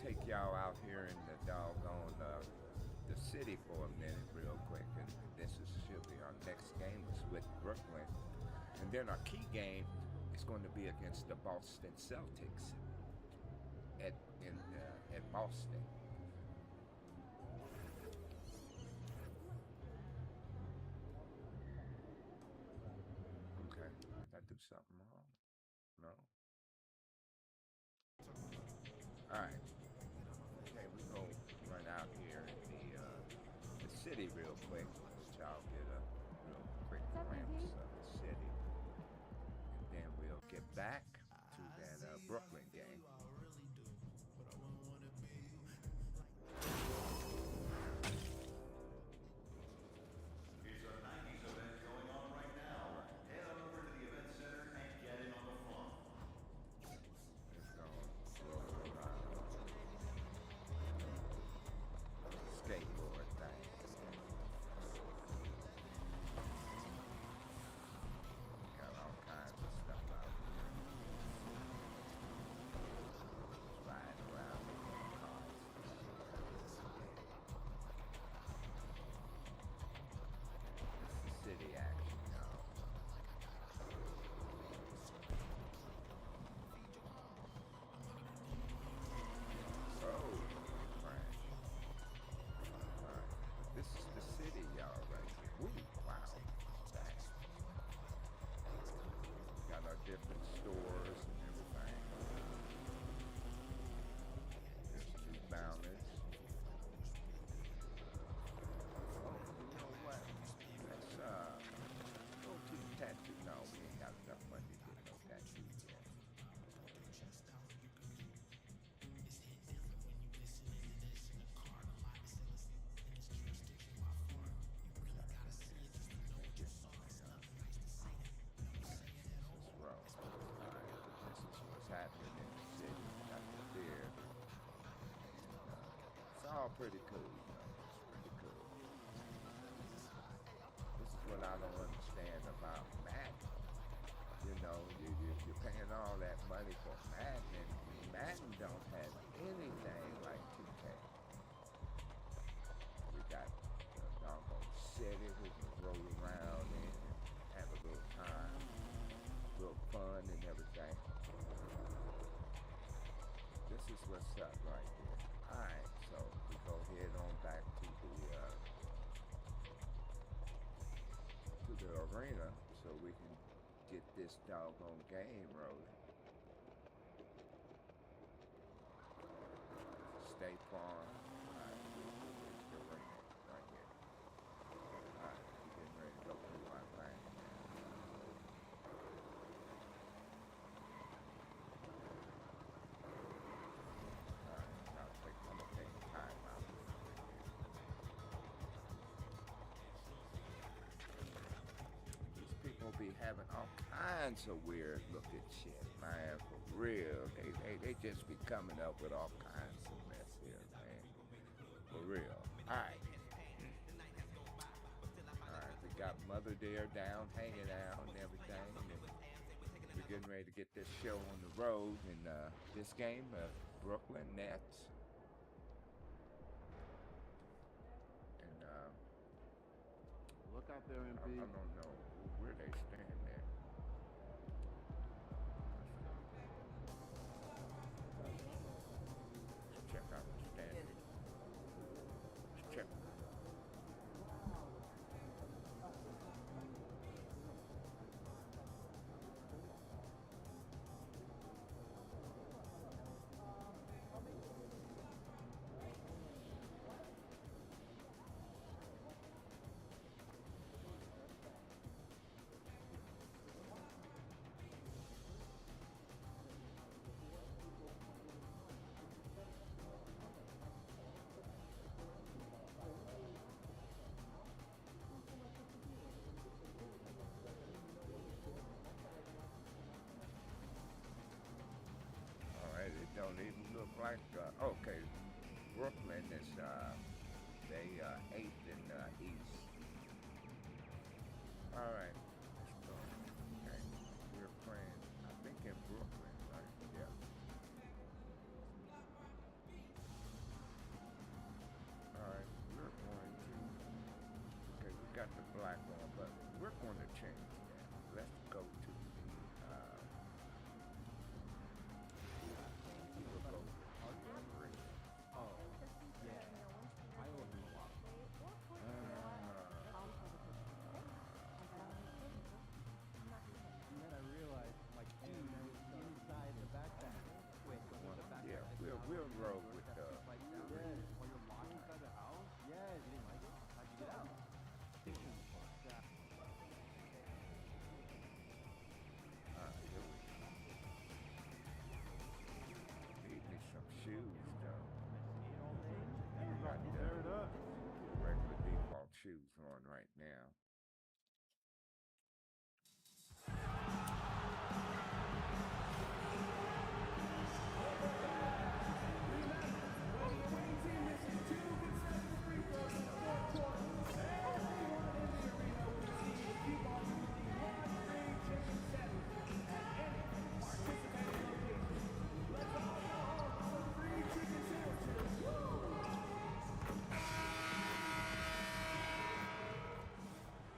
Take y'all out here in the doggone the city for a minute real quick, and this should be our next game is with Brooklyn, and then our key game is going to be against the Boston Celtics at Boston. Okay, did I do something wrong? No. All right. Run out here in the city real quick. Y'all get a real back to that Brooklyn game. It's a 90s event going on right now. Head on over to the event center and get in on the fun. It's going to roll around. Skateboard thing. Got all kinds of stuff out here. Riding around in cars. It's the city action, y'all. Oh, right. Alright. This is the city, y'all, right here. Woo, wow. Dang. Got our different stores and everything. There's two banners. Oh, you know what? Let's go to the tattoo. No, we ain't got enough money to get no tattoo yet. This is what's happening in the city. Got the beer. It's all pretty cool, you know. It's pretty cool. This is what I don't understand about Madden. You know, you're paying all that money for Madden, and Madden don't have anything like 2K. We got the doggone city we can roll around in and have a little time. Little fun and everything. This is what's up right here. Alright, so we go head on back to the arena so we can get this doggone game rolling. State Farm. Alright, it's the arena right here. Alright, we're getting ready to go through our thing. I'm gonna take time out. These people be having all kinds of weird looking shit, man. For real, they just be coming up with all kinds of mess here, man. For real. All right, we got Mother Deer down, hanging out and everything, and we're getting ready to get this show on the road. And this game, Brooklyn Nets. Look out there, MP. I don't know where they stand there. Let's check out the standings. Let's check. It don't even look like, okay, Brooklyn is, they 8th in the East. All right, let's go. Okay, we're playing, I think in Brooklyn, right? Yeah. All right, we're going to, okay, we got the black one, but we're going to change that. Let's go to the, we'll roll with the shoes on right now.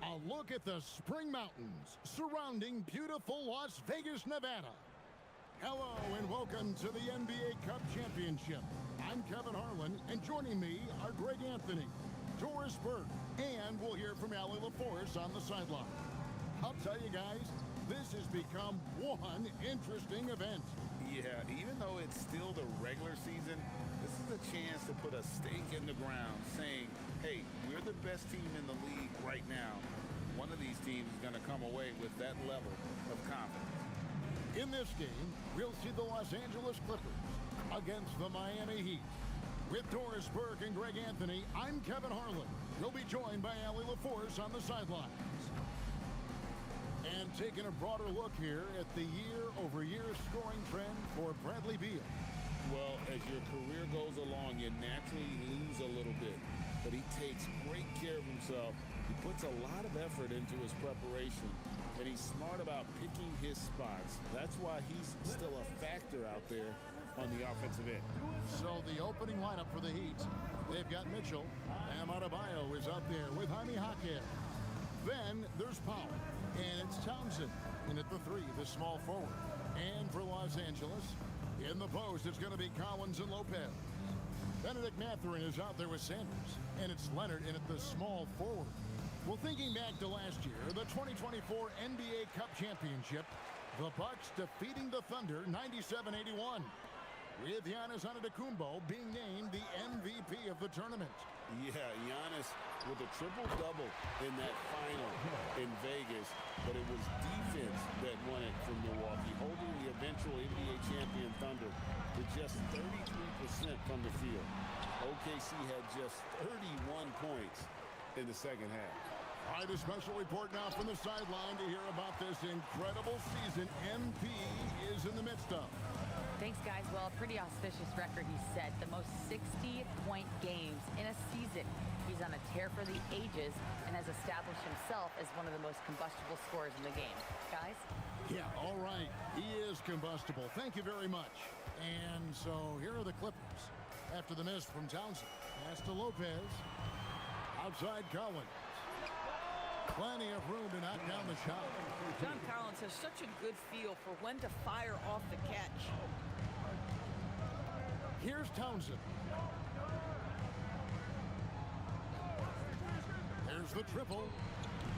A look at the Spring Mountains surrounding beautiful Las Vegas, Nevada. Hello and welcome to the NBA Cup Championship. I'm Kevin Harlan, and joining me are Greg Anthony, Doris Burke, and we'll hear from Allie LaForce on the sideline. I'll tell you guys, this has become one interesting event. Yeah, even though it's still the regular season, this is a chance to put a stake in the ground saying, hey, we're the best team in the league right now. One of these teams is going to come away with that level of confidence. In this game, we'll see the Los Angeles Clippers against the Miami Heat. With Doris Burke and Greg Anthony, I'm Kevin Harlan. We'll be joined by Allie LaForce on the sidelines. And taking a broader look here at the year-over-year scoring trend for Bradley Beal. Well, as your career goes along, you naturally lose a little bit. But he takes great care of himself. He puts a lot of effort into his preparation. And he's smart about picking his spots. That's why he's still a factor out there on the offensive end. So the opening lineup for the Heat, they've got Mitchell. Bam Adebayo is out there with Jaime Jaquez. Then there's Powell. And it's Townsend in at the 3, the small forward. And for Los Angeles, in the post, it's going to be Collins and Lopez. Benedict Mathurin is out there with Sanders. And it's Leonard in at the small forward. Well, thinking back to last year, the 2024 NBA Cup Championship, the Bucks defeating the Thunder 97-81. With Giannis Antetokounmpo being named the MVP of the tournament. Yeah, Giannis with a triple-double in that final in Vegas, but it was defense that won it from Milwaukee, holding the eventual NBA champion Thunder to just 33% from the field. OKC had just 31 points in the second half. All right, a special report now from the sideline to hear about this incredible season MP is in the midst of. Thanks, guys. Well, a pretty auspicious record he set. The most 60-point games in a season. He's on a tear for the ages and has established himself as one of the most combustible scorers in the game. Guys? Yeah, all right. He is combustible. Thank you very much. And so here are the Clippers. After the miss from Townsend. Pass to Lopez. Outside Collins. Plenty of room to knock down the shot. John Collins has such a good feel for when to fire off the catch. Here's Townsend. There's the triple.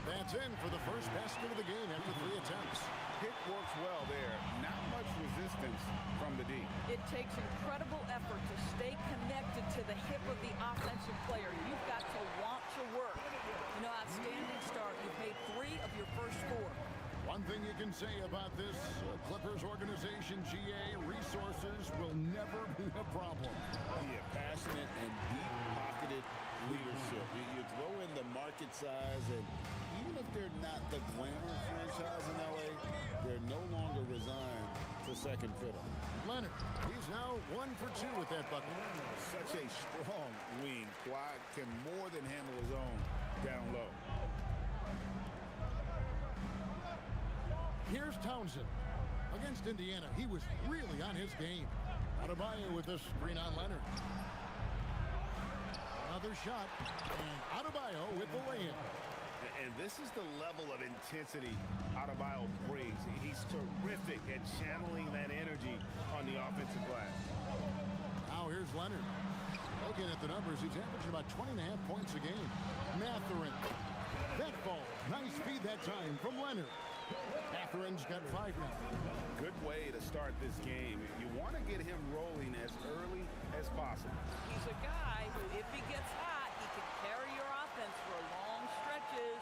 That's in for the first basket of the game after 3 attempts. Pick works well there. Not much resistance from the D. It takes incredible effort to stay connected to the hip of the offensive player. You've got to want to work. You know, outstanding start. You've made 3 of your first 4. One thing you can say about this Clippers organization, GA, resources will never be a problem. Yeah, passionate and deep-pocketed leadership. You throw in the market size, and even if they're not the glamour franchise in LA, they're no longer resigned to second fiddle. Leonard, he's now 1 for 2 with that bucket. Such a strong wing. Kawhi can more than handle his own down low. Here's Townsend. Against Indiana, he was really on his game. Adebayo with the screen on Leonard. Another shot, and Adebayo with the lay-in. And this is the level of intensity Adebayo brings. He's terrific at channeling that energy on the offensive glass. Now here's Leonard. Looking at the numbers, he's averaging about 20.5 points a game. Mathurin. That ball. Nice speed that time from Leonard. Mathurin's got 5 now. Good way to start this game. You want to get him rolling as early as possible. He's a guy who, if he gets hot, he can carry your offense for long stretches.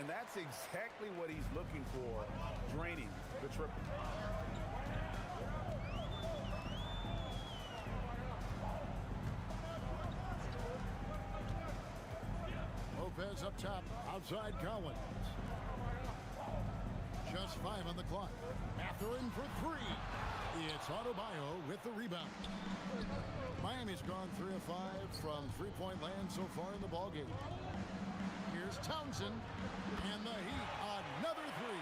And that's exactly what he's looking for, draining the triple. Lopez is up top, outside Collins. Just 5 on the clock. Mathurin for 3. It's Adebayo with the rebound. Miami's gone 3 of 5 from three-point land so far in the ballgame. Here's Townsend, and the Heat, another 3.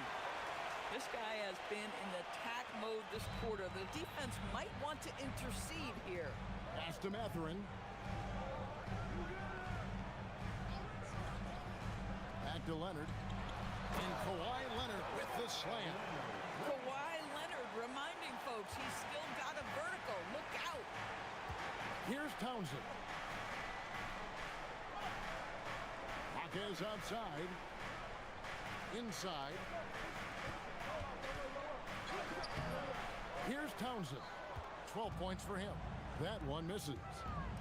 This guy has been in attack mode this quarter. The defense might want to intercede here. Pass to Mathurin. Back to Leonard. And Kawhi Leonard with the slam. Kawhi Leonard reminding folks he's still got a vertical. Look out. Here's Townsend. Marquez outside. Inside. Here's Townsend. 12 points for him. That one misses.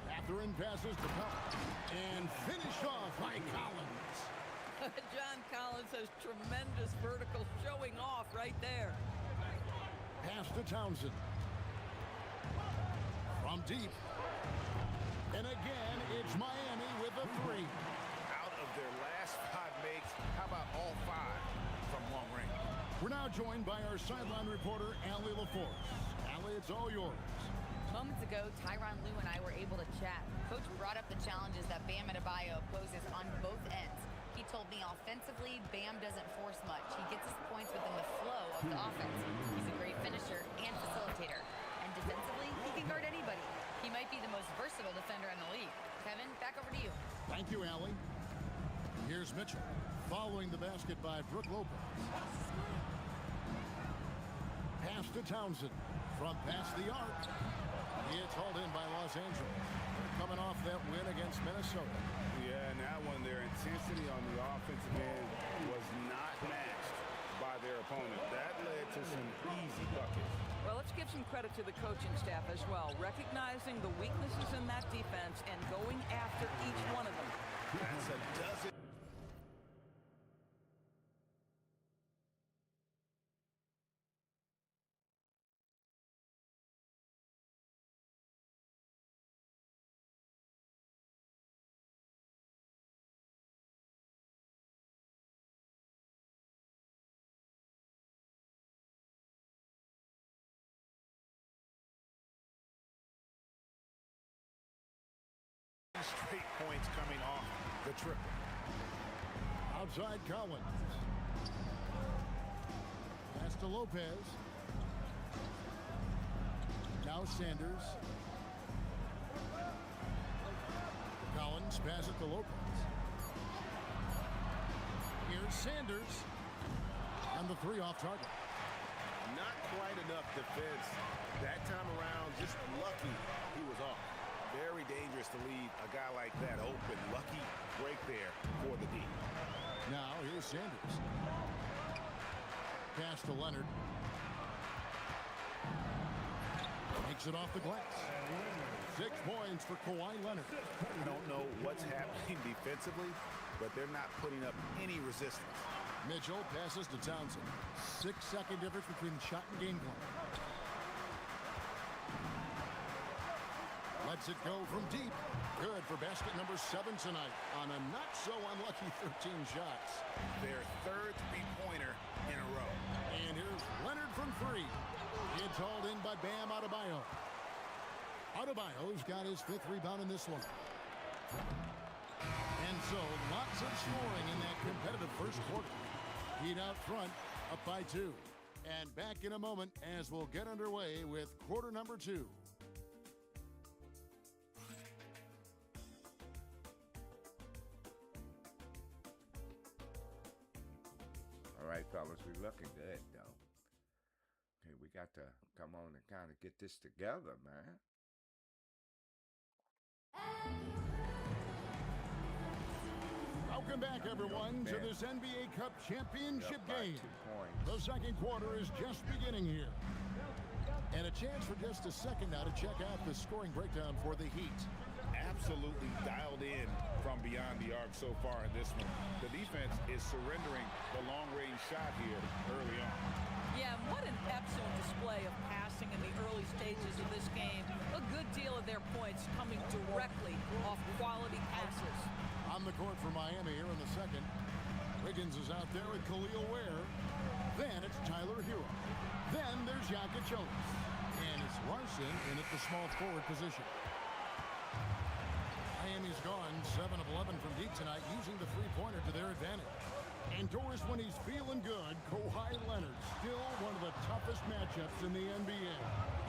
Mathurin passes to Collins. And finished off by Collins. John Collins has tremendous vertical showing off right there. Pass to Townsend. From deep. And again, it's Miami with a 3. Out of their last 5 makes, how about all 5 from long range? We're now joined by our sideline reporter, Allie LaForce. Allie, it's all yours. Moments ago, Tyronn Lue and I were able to chat. Coach brought up the challenges that Bam Adebayo poses on both ends. He told me offensively, Bam doesn't force much. He gets his points within the flow of the offense. He's a great finisher and facilitator. And defensively, he can guard anybody. He might be the most versatile defender in the league. Kevin, back over to you. Thank you, Allie. Here's Mitchell, following the basket by Brook Lopez. Pass to Townsend. From past the arc. It's hauled in by Los Angeles. Coming off that win against Minnesota. Yeah, and that one, their intensity on the offensive end was not matched by their opponent. That led to some easy buckets. Well, let's give some credit to the coaching staff as well, recognizing the weaknesses in that defense and going after each one of them. That's a dozen. Straight points coming off the triple. Outside Collins. Pass to Lopez. Now Sanders. Collins pass it to Lopez. Here's Sanders. And the 3 off target. Not quite enough defense that time around. Just lucky he was off. Very dangerous to leave a guy like that open. Lucky break there for the D. Now here's Sanders. Pass to Leonard. Takes it off the glass. 6 points for Kawhi Leonard. I don't know what's happening defensively, but they're not putting up any resistance. Mitchell passes to Townsend. 6-second difference between shot and game clock. Lets it go from deep. Good for basket number 7 tonight on a not-so-unlucky 13 shots. Their 3rd three-pointer in a row. And here's Leonard from 3. It's hauled in by Bam Adebayo. Adebayo's got his 5th rebound in this one. And so, lots of scoring in that competitive first quarter. Heat out front, up by 2. And back in a moment as we'll get underway with quarter number 2. All right, fellas, we're looking good, though. Okay, we got to come on and kind of get this together, man. Welcome back, everyone, to this NBA Cup championship game. The second quarter is just beginning here. And a chance for just a second now to check out the scoring breakdown for the Heat. Absolutely dialed in from beyond the arc so far in this one. The defense is surrendering the long-range shot here early on. Yeah, what an excellent display of passing in the early stages of this game. A good deal of their points coming directly off quality passes. On the court for Miami here in the second. Wiggins is out there with Khalil Ware. Then it's Tyler Hero. Then there's Jokic Jonas. And it's Larson in at the small forward position. Miami's gone 7 of 11 from deep tonight, using the three-pointer to their advantage. And Doris, when he's feeling good, Kawhi Leonard, still one of the toughest matchups in the NBA.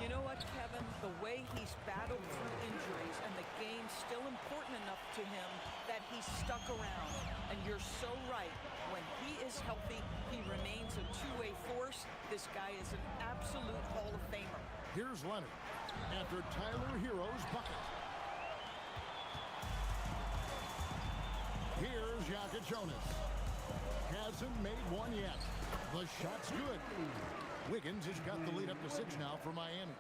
You know what, Kevin? The way he's battled through injuries and the game's still important enough to him that he's stuck around. And you're so right. When he is healthy, he remains a two-way force. This guy is an absolute Hall of Famer. Here's Leonard after Tyler Hero's bucket. Here's Jokic Jonas. Hasn't made one yet. The shot's good. Wiggins has got the lead up to 6 now for Miami.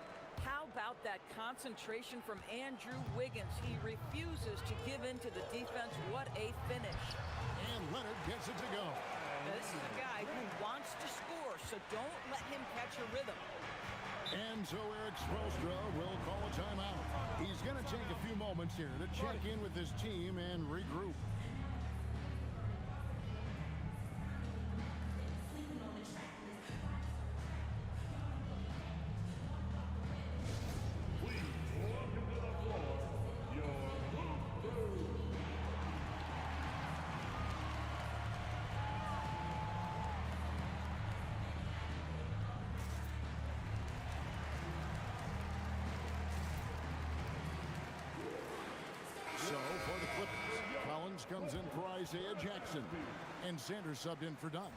How about that concentration from Andrew Wiggins? He refuses to give in to the defense. What a finish. And Leonard gets it to go. This is a guy who wants to score, so don't let him catch a rhythm. And so Eric Spoelstra will call a timeout. He's going to take a few moments here to check in with his team and regroup. So for the Clippers, Collins comes in for Isaiah Jackson, and Sanders subbed in for Dunn.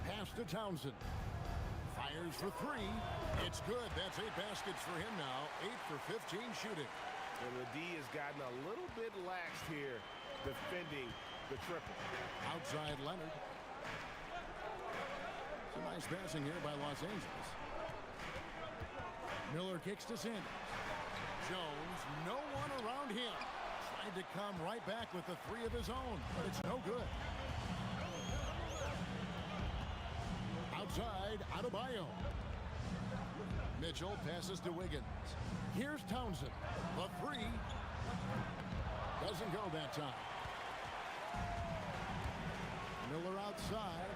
Pass to Townsend. Fires for 3. It's good. That's 8 baskets for him now. 8 for 15 shooting. And the D has gotten a little bit laxed here defending the triple. Outside Leonard. Some nice passing here by Los Angeles. Miller kicks to Sanders. Jones, no one around him. Tried to come right back with the 3 of his own, but it's no good. Outside, Adebayo. Mitchell passes to Wiggins. Here's Townsend. The 3 doesn't go that time. Miller outside.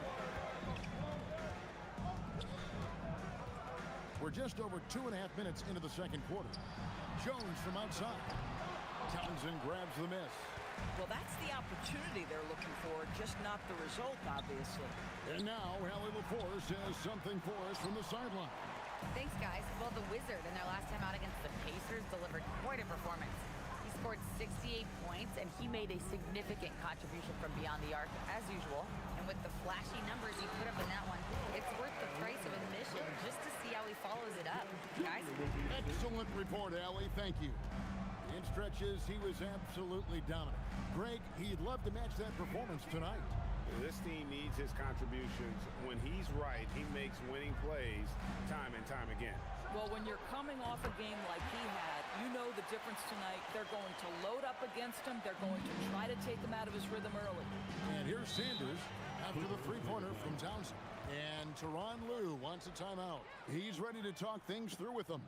We're just over 2.5 minutes into the second quarter. Jones from outside. Townsend grabs the miss. Well, that's the opportunity they're looking for, just not the result, obviously. And now, Allie LaForce has something for us from the sideline. Thanks, guys. Well, the Wizard in their last time out against the Pacers delivered quite a performance. He scored 68 points, and he made a significant contribution from beyond the arc, as usual. And with the flashy numbers he put up in that one, it's worth the price of admission just to see how he follows it up. Guys? Excellent report, Allie. Thank you. In stretches, he was absolutely dominant. Greg, he'd love to match that performance tonight. This team needs his contributions. When he's right, he makes winning plays time and time again. Well, when you're coming off a game like he had, you know the difference tonight. They're going to load up against him. They're going to try to take him out of his rhythm early. And here's Sanders after the three-pointer from Townsend. And Tyronn Lue wants a timeout. He's ready to talk things through with them.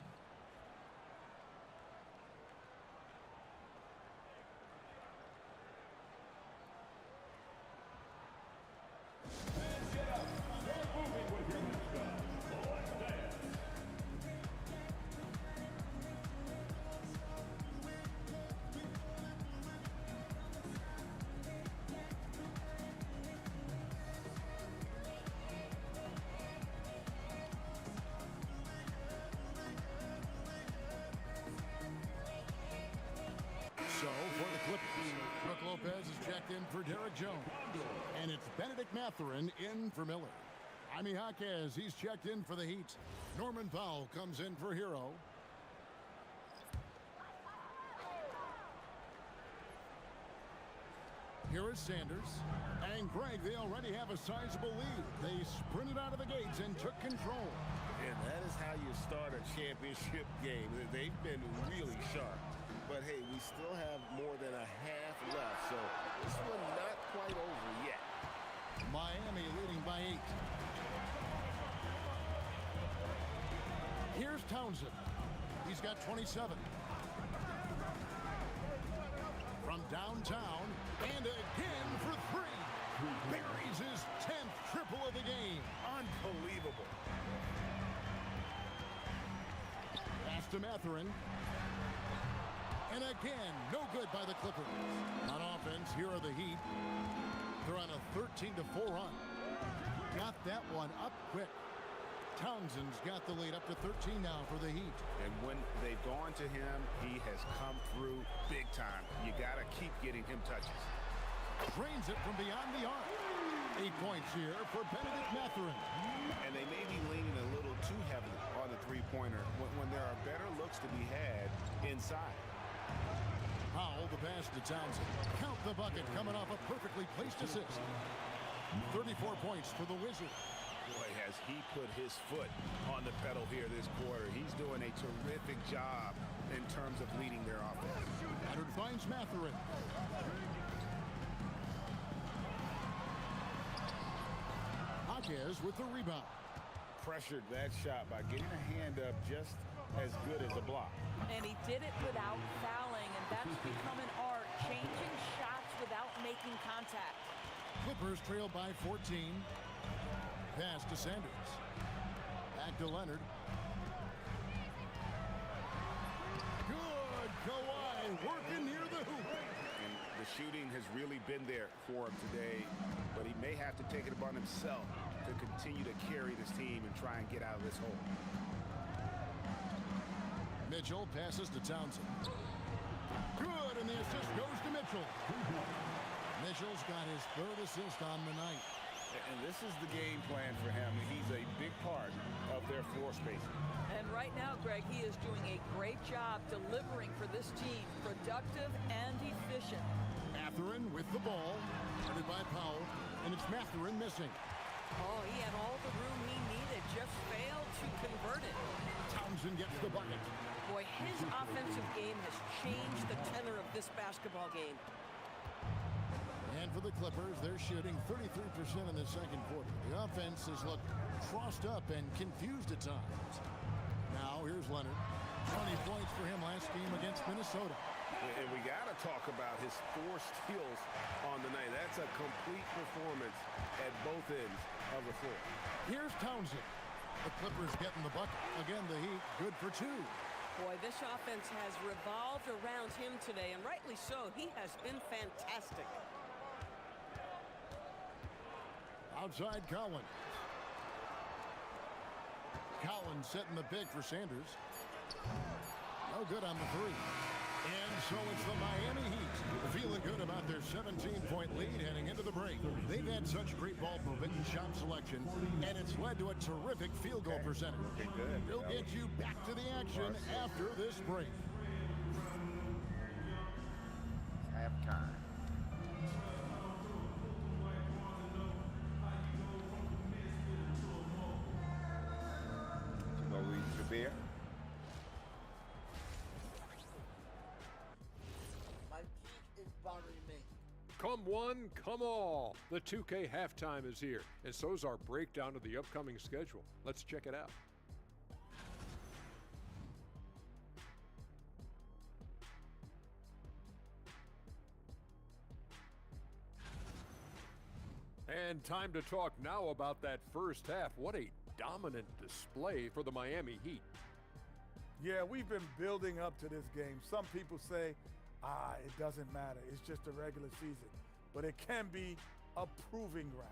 So, for the Clippers, Brook Lopez is checked in for Derek Jones. And it's Benedict Mathurin in for Miller. Jaime Jaquez, he's checked in for the Heat. Norman Powell comes in for Hero. Here is Sanders. And Greg, they already have a sizable lead. They sprinted out of the gates and took control. And that is how you start a championship game. They've been really sharp. But hey, we still have more than a half left, so this one not quite over yet. Miami leading by 8. Here's Townsend. He's got 27. From downtown, and again for 3. Buries his 10th triple of the game. Unbelievable. Pass to Mathurin. And again, no good by the Clippers. On offense, here are the Heat. They're on a 13-4 run. Got that one up quick. Townsend's got the lead up to 13 now for the Heat. And when they've gone to him, he has come through big time. You got to keep getting him touches. Drains it from beyond the arc. 8 points here for Benedict Mathurin. And they may be leaning a little too heavily on the three-pointer when there are better looks to be had inside. Powell, the pass to Townsend. Count the bucket coming off a perfectly placed assist. 34 points for the Wizards. Boy, has he put his foot on the pedal here this quarter. He's doing a terrific job in terms of leading their offense. Leonard finds Mathurin. Hawkes with the rebound. Pressured that shot by getting a hand up just as good as a block. And he did it without fouling, and that's become an art, changing shots without making contact. Clippers trail by 14. Pass to Sanders. Back to Leonard. Good. Kawhi working near the hoop. And the shooting has really been there for him today, but he may have to take it upon himself to continue to carry this team and try and get out of this hole. Mitchell passes to Townsend. Good, and the assist goes to Mitchell. Mitchell's got his 3rd assist on the night. And this is the game plan for him. He's a big part of their floor spacing. And right now, Greg, he is doing a great job delivering for this team, productive and efficient. Mathurin with the ball, guarded by Powell, and it's Mathurin missing. Oh, he had all the room he needed, just failed to convert it. Townsend gets the bucket. Boy, his offensive game has changed the tenor of this basketball game. And for the Clippers, they're shooting 33% in the second quarter. The offense has looked crossed up and confused at times. Now, here's Leonard. 20 points for him last game against Minnesota. And we got to talk about his 4 steals on the night. That's a complete performance at both ends of the floor. Here's Townsend. The Clippers getting the bucket. Again, the Heat good for 2. Boy, this offense has revolved around him today, and rightly so. He has been fantastic. Outside Collins. Collins setting the big for Sanders. No good on the 3. And so it's the Miami Heat feeling good about their 17-point lead heading into the break. They've had such great ball movement and shot selection, and it's led to a terrific field goal percentage. We'll get you back to the action after this break. Halftime. Beer. My feet is bothering me. Come one, come all. The 2K halftime is here, and so's our breakdown of the upcoming schedule. Let's check it out. And time to talk now about that first half. What a dominant display for the Miami Heat. Yeah, we've been building up to this game. Some people say, it doesn't matter. It's just a regular season. But it can be a proving ground.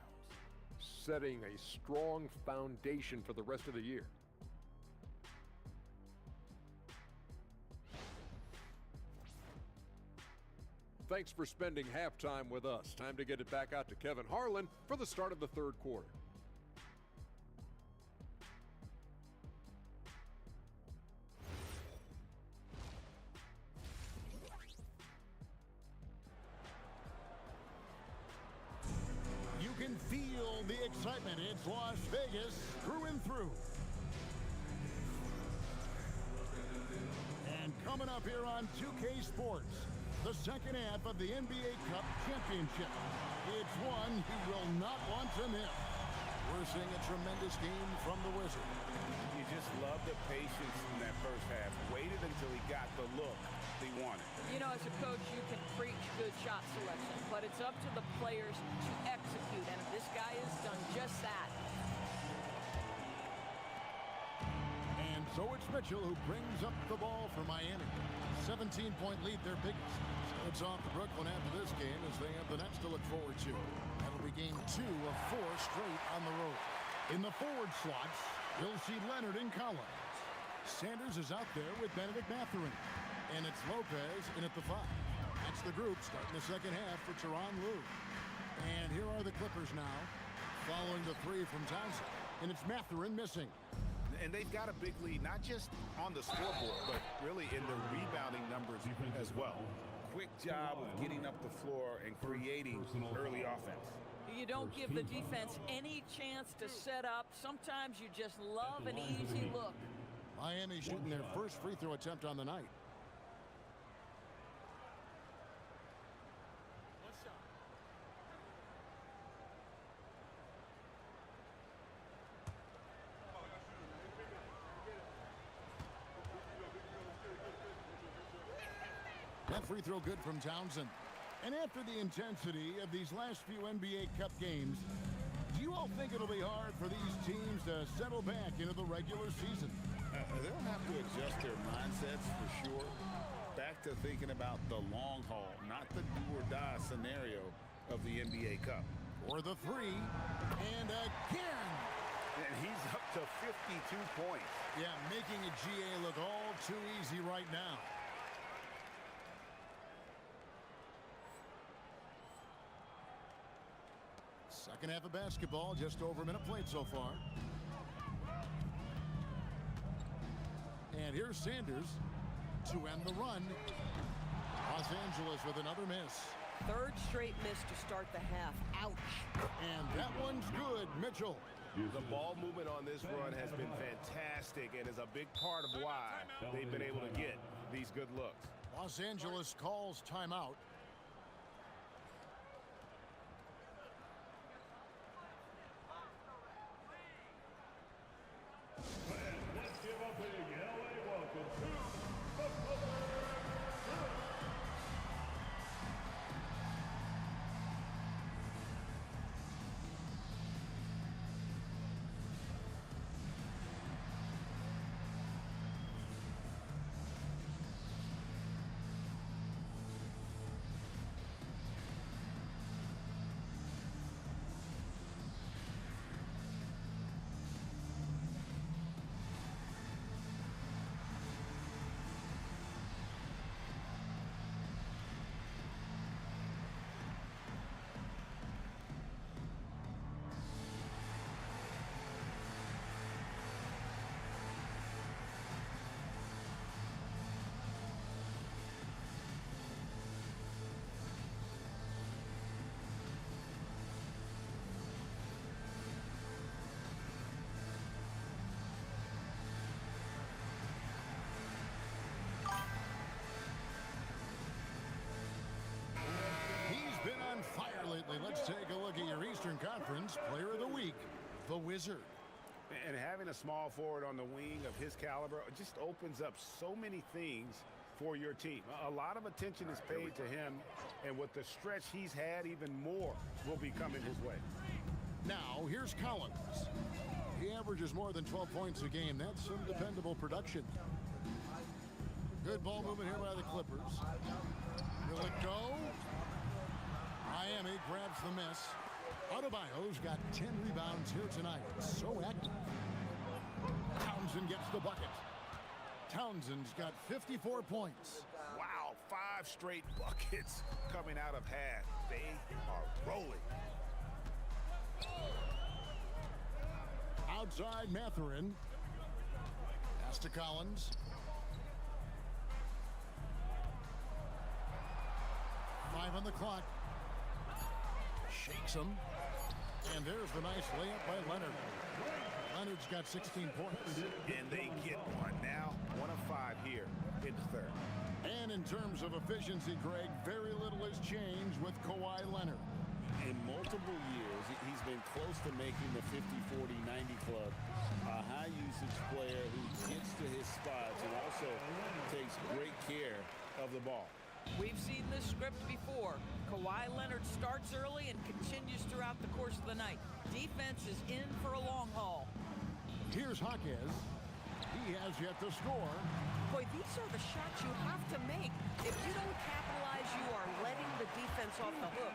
Setting a strong foundation for the rest of the year. Thanks for spending halftime with us. Time to get it back out to Kevin Harlan for the start of the third quarter. You can feel the excitement. It's Las Vegas through and through. And coming up here on 2K Sports, the second half of the NBA Cup Championship. It's one you will not want to miss. We're seeing a tremendous game from the Wizard. You just love the patience in that first half. Waited until he got the look he wanted. You know, as a coach, you can preach good shot selection, but it's up to the players to execute, and this guy has done just that. And so it's Mitchell who brings up the ball for Miami. 17-point lead, their biggest. So it's off to Brooklyn after this game as they have the next to look forward to. That'll be game 2 of 4 straight on the road. In the forward slots, you'll see Leonard and Collins. Sanders is out there with Benedict Mathurin. And it's Lopez in at the 5. That's the group starting the second half for Tyronn Lue. And here are the Clippers now, following the 3 from Townsend. And it's Mathurin missing. And they've got a big lead, not just on the scoreboard, but really in the rebounding numbers as well. Quick job of getting up the floor and creating early offense. You don't give the defense any chance to set up. Sometimes you just love an easy look. Miami shooting their first free throw attempt on the night. That free throw good from Townsend. And after the intensity of these last few NBA Cup games, do you all think it'll be hard for these teams to settle back into the regular season? They'll have to adjust their mindsets for sure. Back to thinking about the long haul, not the do-or-die scenario of the NBA Cup. For the 3, and again! And he's up to 52 points. Yeah, making a GA look all too easy right now. Second half of basketball, just over a minute played so far. And here's Sanders to end the run. Los Angeles with another miss. Third straight miss to start the half. Ouch. And that one's good, Mitchell. The ball movement on this run has been fantastic and is a big part of why they've been able to get these good looks. Los Angeles calls timeout. Lately, let's take a look at your Eastern Conference Player of the Week, the Wizard. And having a small forward on the wing of his caliber just opens up so many things for your team. A lot of attention is paid to him, and with the stretch he's had, even more will be coming his way. Now, here's Collins. He averages more than 12 points a game. That's some dependable production. Good ball movement here by the Clippers. Will it go? Miami grabs the miss. Adebayo's got 10 rebounds here tonight. So active. Townsend gets the bucket. Townsend's got 54 points. Wow, 5 straight buckets coming out of half. They are rolling. Outside Mathurin. Pass to Collins. Five on the clock. Shakes him. And there's the nice layup by Leonard. Leonard's got 16 points. And they get one now. 1 of 5 here in the third. And in terms of efficiency, Greg, very little has changed with Kawhi Leonard. In multiple years, he's been close to making the 50-40-90 club. A high-usage player who gets to his spots and also takes great care of the ball. We've seen this script before. Kawhi Leonard starts early and continues throughout the course of the night. Defense is in for a long haul. Here's Jaquez. He has yet to score. Boy, these are the shots you have to make. If you don't capitalize, you are letting the defense off the hook.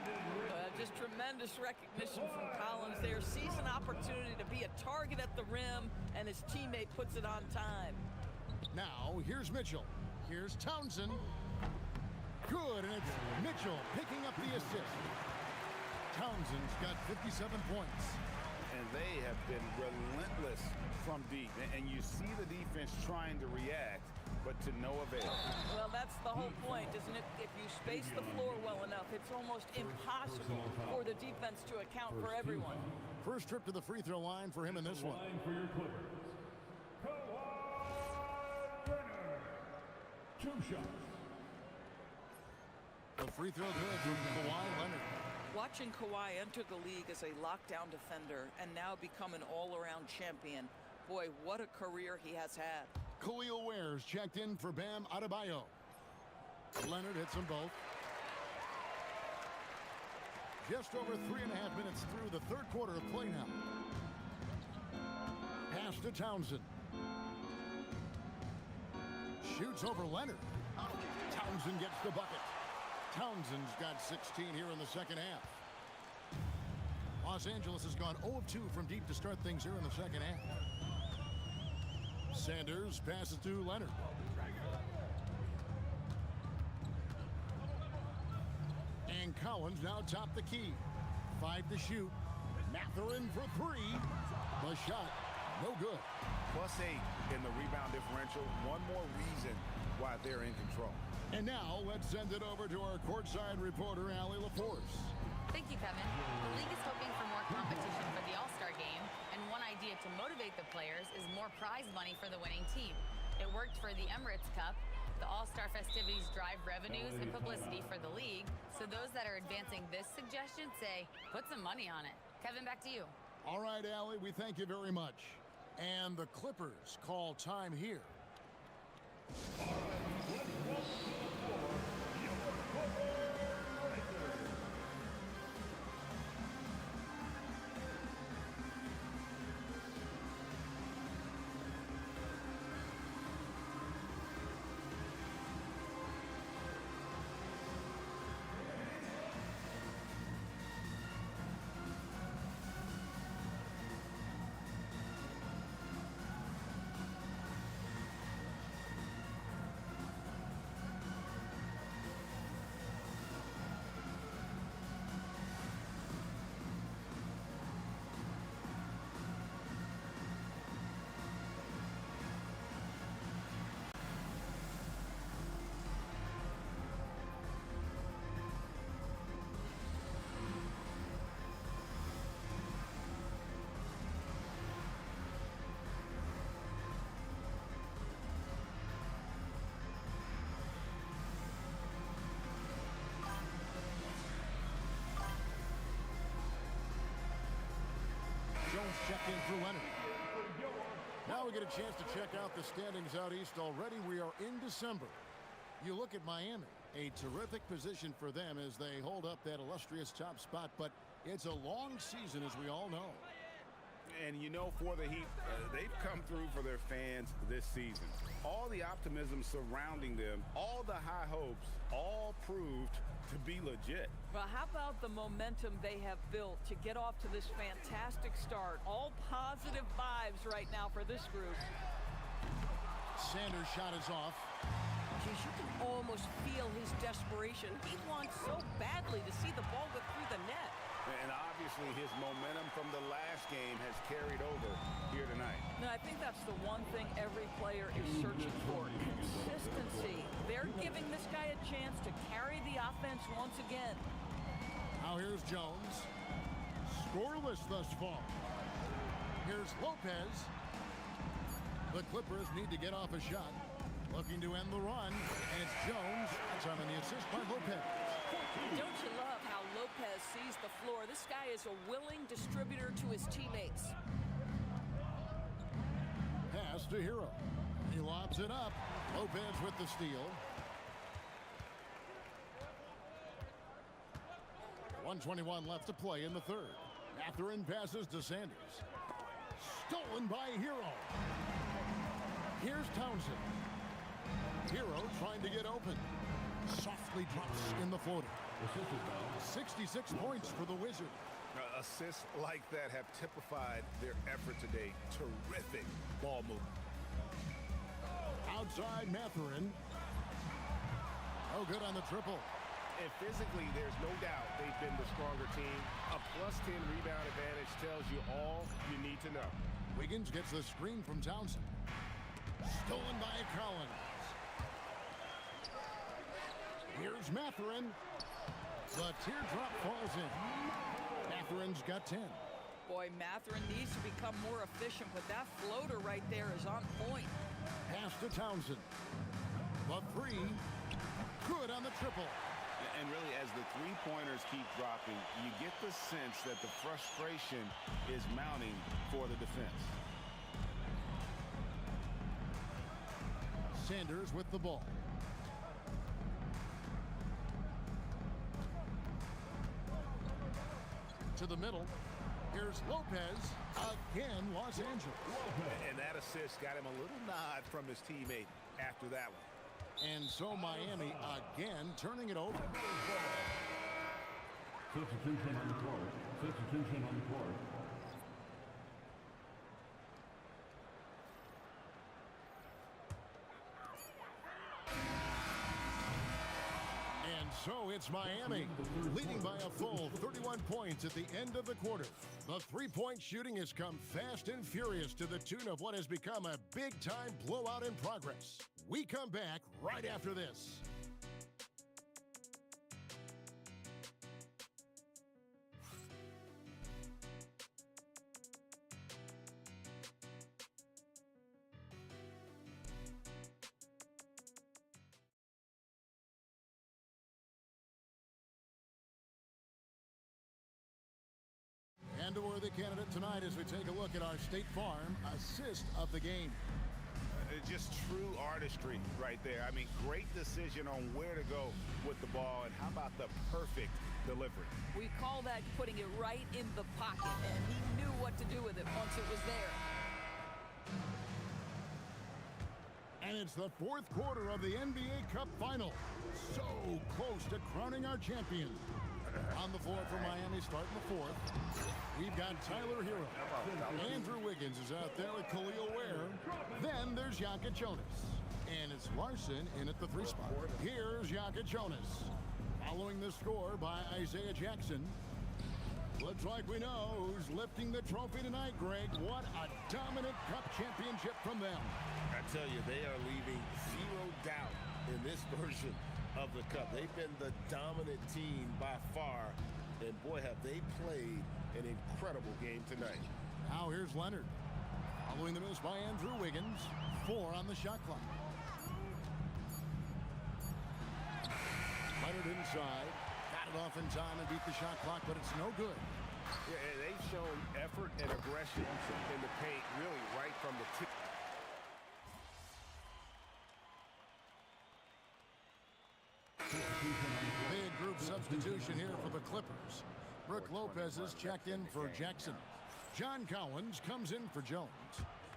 Just tremendous recognition from Collins there. Sees an opportunity to be a target at the rim, and his teammate puts it on time. Now, here's Mitchell. Here's Townsend. Good, and it's Mitchell picking up the assist. Townsend's got 57 points. And they have been relentless from deep. And you see the defense trying to react, but to no avail. Well, that's the whole point, isn't it? If you space the floor well enough, it's almost impossible for the defense to account for everyone. First trip to the free throw line for him in this one. For your Clippers, Kawhi Leonard. 2 shots. The free throw good from Kawhi Leonard. Watching Kawhi enter the league as a lockdown defender and now become an all-around champion. Boy, what a career he has had. Khalil Ware's checked in for Bam Adebayo. Leonard hits them both. Just over 3.5 minutes through the third quarter of play now. Pass to Townsend. Shoots over Leonard. Townsend gets the bucket. Townsend's got 16 here in the second half. Los Angeles has gone 0 of 2 from deep to start things here in the second half. Sanders passes to Leonard. And Collins now top the key. 5 to shoot. Mathurin for 3. The shot, no good. +8 in the rebound differential. One more reason why they're in control. And now, let's send it over to our courtside reporter, Allie LaForce. Thank you, Kevin. The league is hoping for more competition for the All-Star game, and one idea to motivate the players is more prize money for the winning team. It worked for the Emirates Cup. The All-Star festivities drive revenues and publicity for the league, so those that are advancing this suggestion say, put some money on it. Kevin, back to you. All right, Allie, we thank you very much. And the Clippers call time here. Jones checked in for Leonard. Now we get a chance to check out the standings out east. Already we are in December. You look at Miami, a terrific position for them as they hold up that illustrious top spot, but it's a long season, as we all know. And you know, for the Heat, they've come through for their fans this season. All the optimism surrounding them, all the high hopes, all proved to be legit. Well, how about the momentum they have built to get off to this fantastic start? All positive vibes right now for this group. Sanders' shot is off. Geez, you can almost feel his desperation. He wants so badly to see the ball go through the net. And obviously his momentum from the last game has carried over here tonight. No, I think that's the one thing every player is searching for, consistency. They're giving this guy a chance to carry the offense once again. Now here's Jones. Scoreless thus far. Here's Lopez. The Clippers need to get off a shot. Looking to end the run, and it's Jones. That's on the assist by Lopez. Don't you love how Lopez Lopez sees the floor. This guy is a willing distributor to his teammates. Pass to Hero. He lobs it up. Lopez with the steal. 1:21 left to play in the third. Mathurin passes to Sanders. Stolen by Hero. Here's Townsend. Hero trying to get open. Softly drops in the floater. 66 points for the Wizards. Assists like that have typified their effort today. Terrific ball movement. Outside Mathurin. Oh, good on the triple. And physically, there's no doubt they've been the stronger team. A +10 rebound advantage tells you all you need to know. Wiggins gets the screen from Townsend. Stolen by Collins. Here's Mathurin. The teardrop falls in. Mathurin's got 10. Boy, Mathurin needs to become more efficient, but that floater right there is on point. Pass to Townsend. The three. Good on the triple. And really, as the three-pointers keep dropping, you get the sense that the frustration is mounting for the defense. Sanders with the ball. To the middle. Here's Lopez. Again, Los Angeles. And that assist got him a little nod from his teammate after that one. And so Miami again turning it over. Substitution on the court. Substitution on the court. And so it's Miami, leading by a full 31 points at the end of the quarter. The three-point shooting has come fast and furious to the tune of what has become a big-time blowout in progress. We come back right after this. And a worthy candidate tonight as we take a look at our State Farm assist of the game. Just true artistry right there. I mean, great decision on where to go with the ball, and how about the perfect delivery? We call that putting it right in the pocket, and he knew what to do with it once it was there. And it's the fourth quarter of the NBA Cup Final. So close to crowning our champion. On the floor for Miami starting the fourth. We've got Tyler Hero. Andrew Wiggins is out there with Khalil Ware. Then there's Jokic Jonas. And it's Larson in at the three spot. Here's Jokic Jonas. Following the score by Isaiah Jackson. Looks like we know who's lifting the trophy tonight, Greg. What a dominant Cup championship from them. I tell you, they are leaving zero doubt in this version of the Cup. They've been the dominant team by far, and boy, have they played an incredible game tonight. Now here's Leonard. Following the miss by Andrew Wiggins. 4 on the shot clock. Leonard inside. Got it off in time and beat the shot clock, but it's no good. Yeah, they've shown effort and aggression in the paint really right from the tip. Big group substitution here for the Clippers. Brooke Lopez is checked in for Jackson. John Collins comes in for Jones.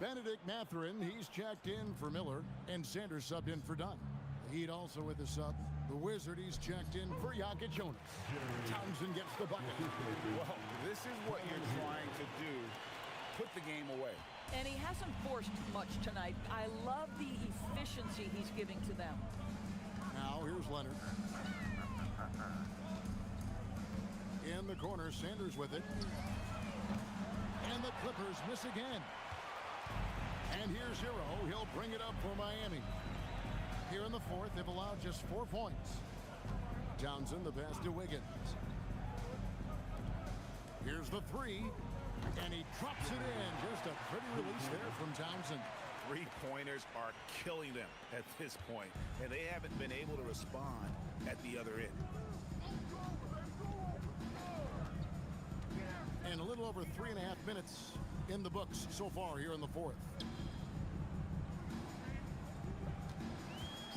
Benedict Mathurin, he's checked in for Miller. And Sanders subbed in for Dunn. The Heat also with a sub. The Wizard, he's checked in for Jokic Jonas. Townsend gets the bucket. Well, this is what you're trying to do. Put the game away. And he hasn't forced much tonight. I love the efficiency he's giving to them. Now here's Leonard. In the corner, Sanders with it. And the Clippers miss again. And here's Hero. He'll bring it up for Miami. Here in the fourth, they've allowed just 4 points. Townsend, the pass to Wiggins. Here's the three. And he drops it in. Just a pretty release there from Townsend. Three-pointers are killing them at this point, and they haven't been able to respond at the other end. And a little over 3.5 minutes in the books so far here in the fourth.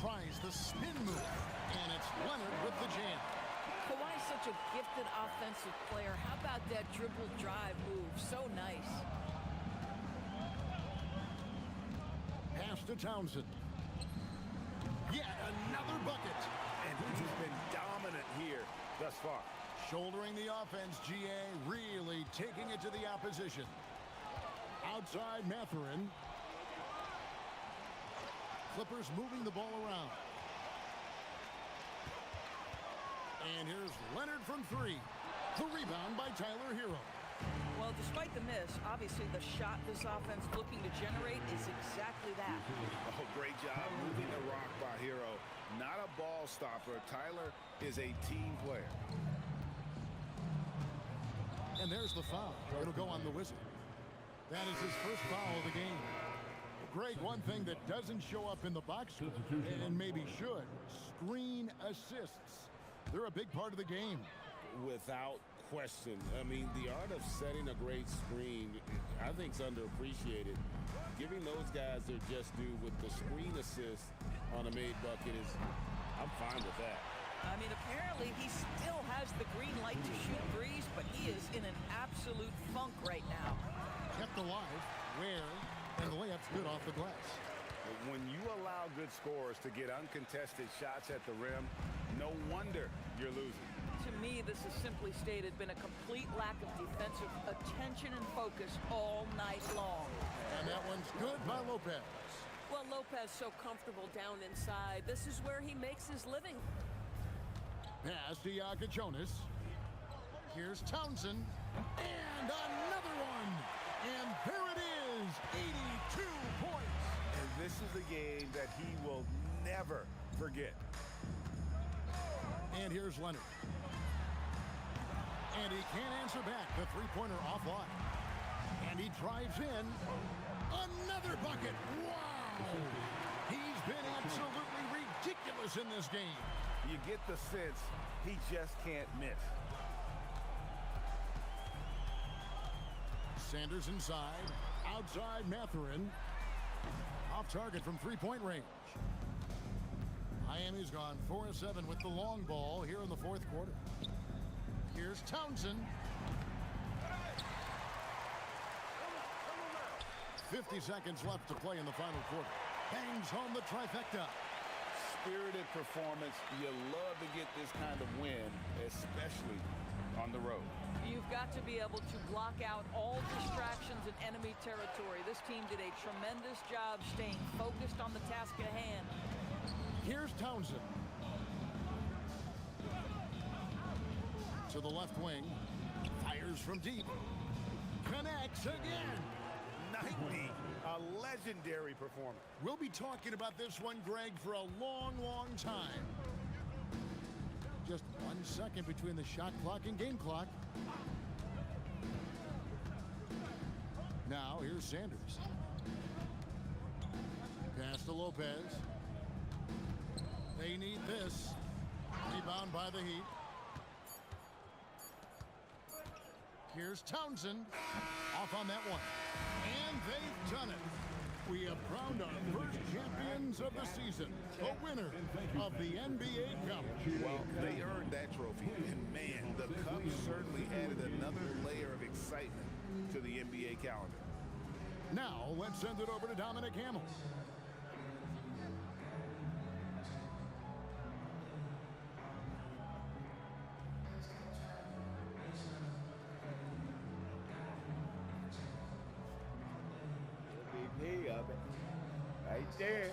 Tries the spin move, and it's Leonard with the jam. Kawhi's such a gifted offensive player. How about that dribble drive move? So nice. Pass to Townsend. Yet another bucket. And he's been dominant here thus far. Shouldering the offense, GA really taking it to the opposition. Outside Matherin. Clippers moving the ball around. And here's Leonard from three. The rebound by Tyler Hero. Well, despite the miss, obviously the shot this offense looking to generate is exactly that. Oh, great job moving the rock by Hero. Not a ball stopper. Tyler is a team player. And there's the foul. It'll go on the Wizard. That is his first foul of the game. Greg, one thing that doesn't show up in the box score, and maybe should, screen assists. They're a big part of the game. Without question. I mean, the art of setting a great screen, I think, is underappreciated. Giving those guys their just due with the screen assist on a made bucket is, I'm fine with that. I mean, apparently he still has the green light to shoot threes, but he is in an absolute funk right now. Kept alive, where, and the layup's good off the glass. When you allow good scorers to get uncontested shots at the rim, no wonder you're losing. To me, this has simply stated been a complete lack of defensive attention and focus all night long. And that one's good by Lopez. Well, Lopez so comfortable down inside. This is where he makes his living. Pass to Jonas. Here's Townsend. And another one. And there it is. 82 points. And this is a game that he will never forget. And here's Leonard. And he can't answer back. The three-pointer offline. And he drives in. Another bucket. Wow. He's been absolutely ridiculous in this game. You get the sense he just can't miss. Sanders inside. Outside Matherin. Off target from three-point range. Miami's gone 4-7 with the long ball here in the fourth quarter. Here's Townsend. 50 seconds left to play in the final quarter. Bangs home the trifecta. Spirited performance. You love to get this kind of win, especially on the road. You've got to be able to block out all distractions in enemy territory. This team did a tremendous job staying focused on the task at hand. Here's Townsend. To the left wing. Fires from deep. Connects again. 90. A legendary performance. We'll be talking about this one, Greg, for a long, long time. Just 1 second between the shot clock and game clock. Now, here's Sanders. Pass to Lopez. They need this. Rebound by the Heat. Here's Townsend. Off on that one. And they've done it. We have crowned our first champions of the season. A winner of the NBA Cup. Well, they earned that trophy. And man, the Cup certainly added another layer of excitement to the NBA calendar. Now, let's send it over to Dominic Hamill. MVP of it. Right there.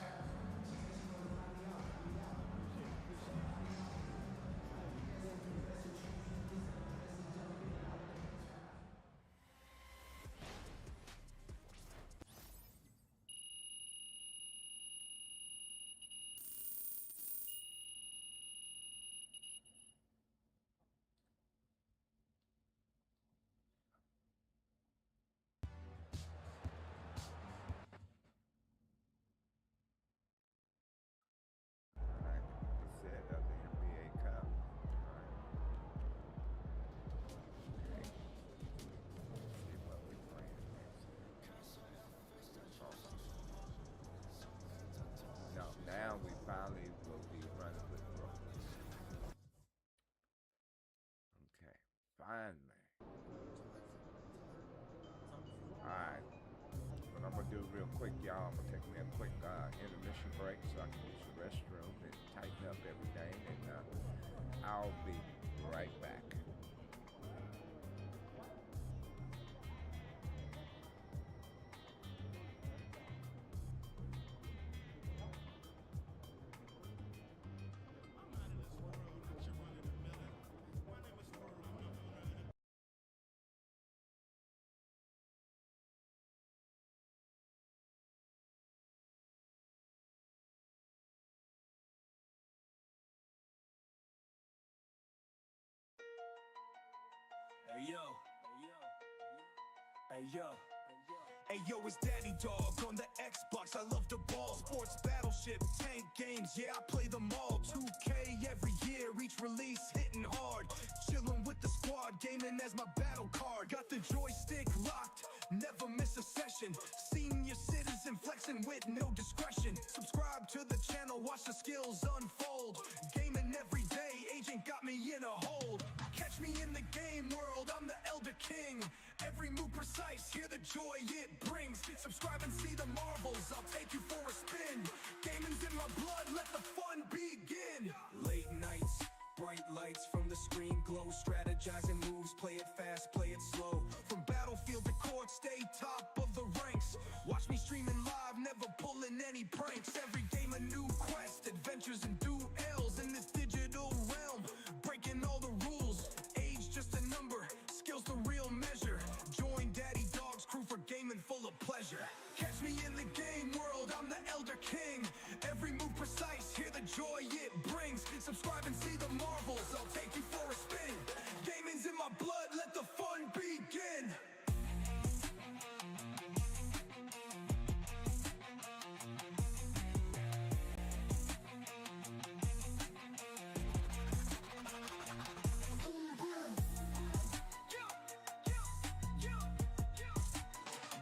real quick, y'all. I'm gonna take me a quick intermission break so I can use the restroom and tighten up everything, and I'll be right back. Hey yo, hey yo, hey yo, it's Daddy Dog on the Xbox. I love the ball, sports, battleship, tank games. Yeah, I play them all. 2K every year, each release hitting hard. Chilling with the squad, gaming as my battle card. Got the joystick locked, never miss a session. Senior citizen flexing with no discretion. Subscribe to the channel, watch the skills unfold. Gaming every day, agent got me in a hold. Catch me in the game world, I'm the Elder King. Every move precise, hear the joy it brings. Subscribe and see the marvels, I'll take you for a spin. Gaming's in my blood, let the fun begin. Late nights, bright lights from the screen glow. Strategizing moves, play it fast, play it slow. From battlefield to court, stay top of the ranks. Watch me streaming live, never pulling any pranks. Every game a new quest, adventures and duels in this digital realm. Breaking all the rules, age just a number, skills the real measure. Join Daddy Dog's crew for gaming full of pleasure. Catch me in the game world, I'm the Elder King. Every move precise, hear the joy it brings. Subscribe and see the marvels, I'll take you for a spin. Gaming's in my blood, let the fun begin.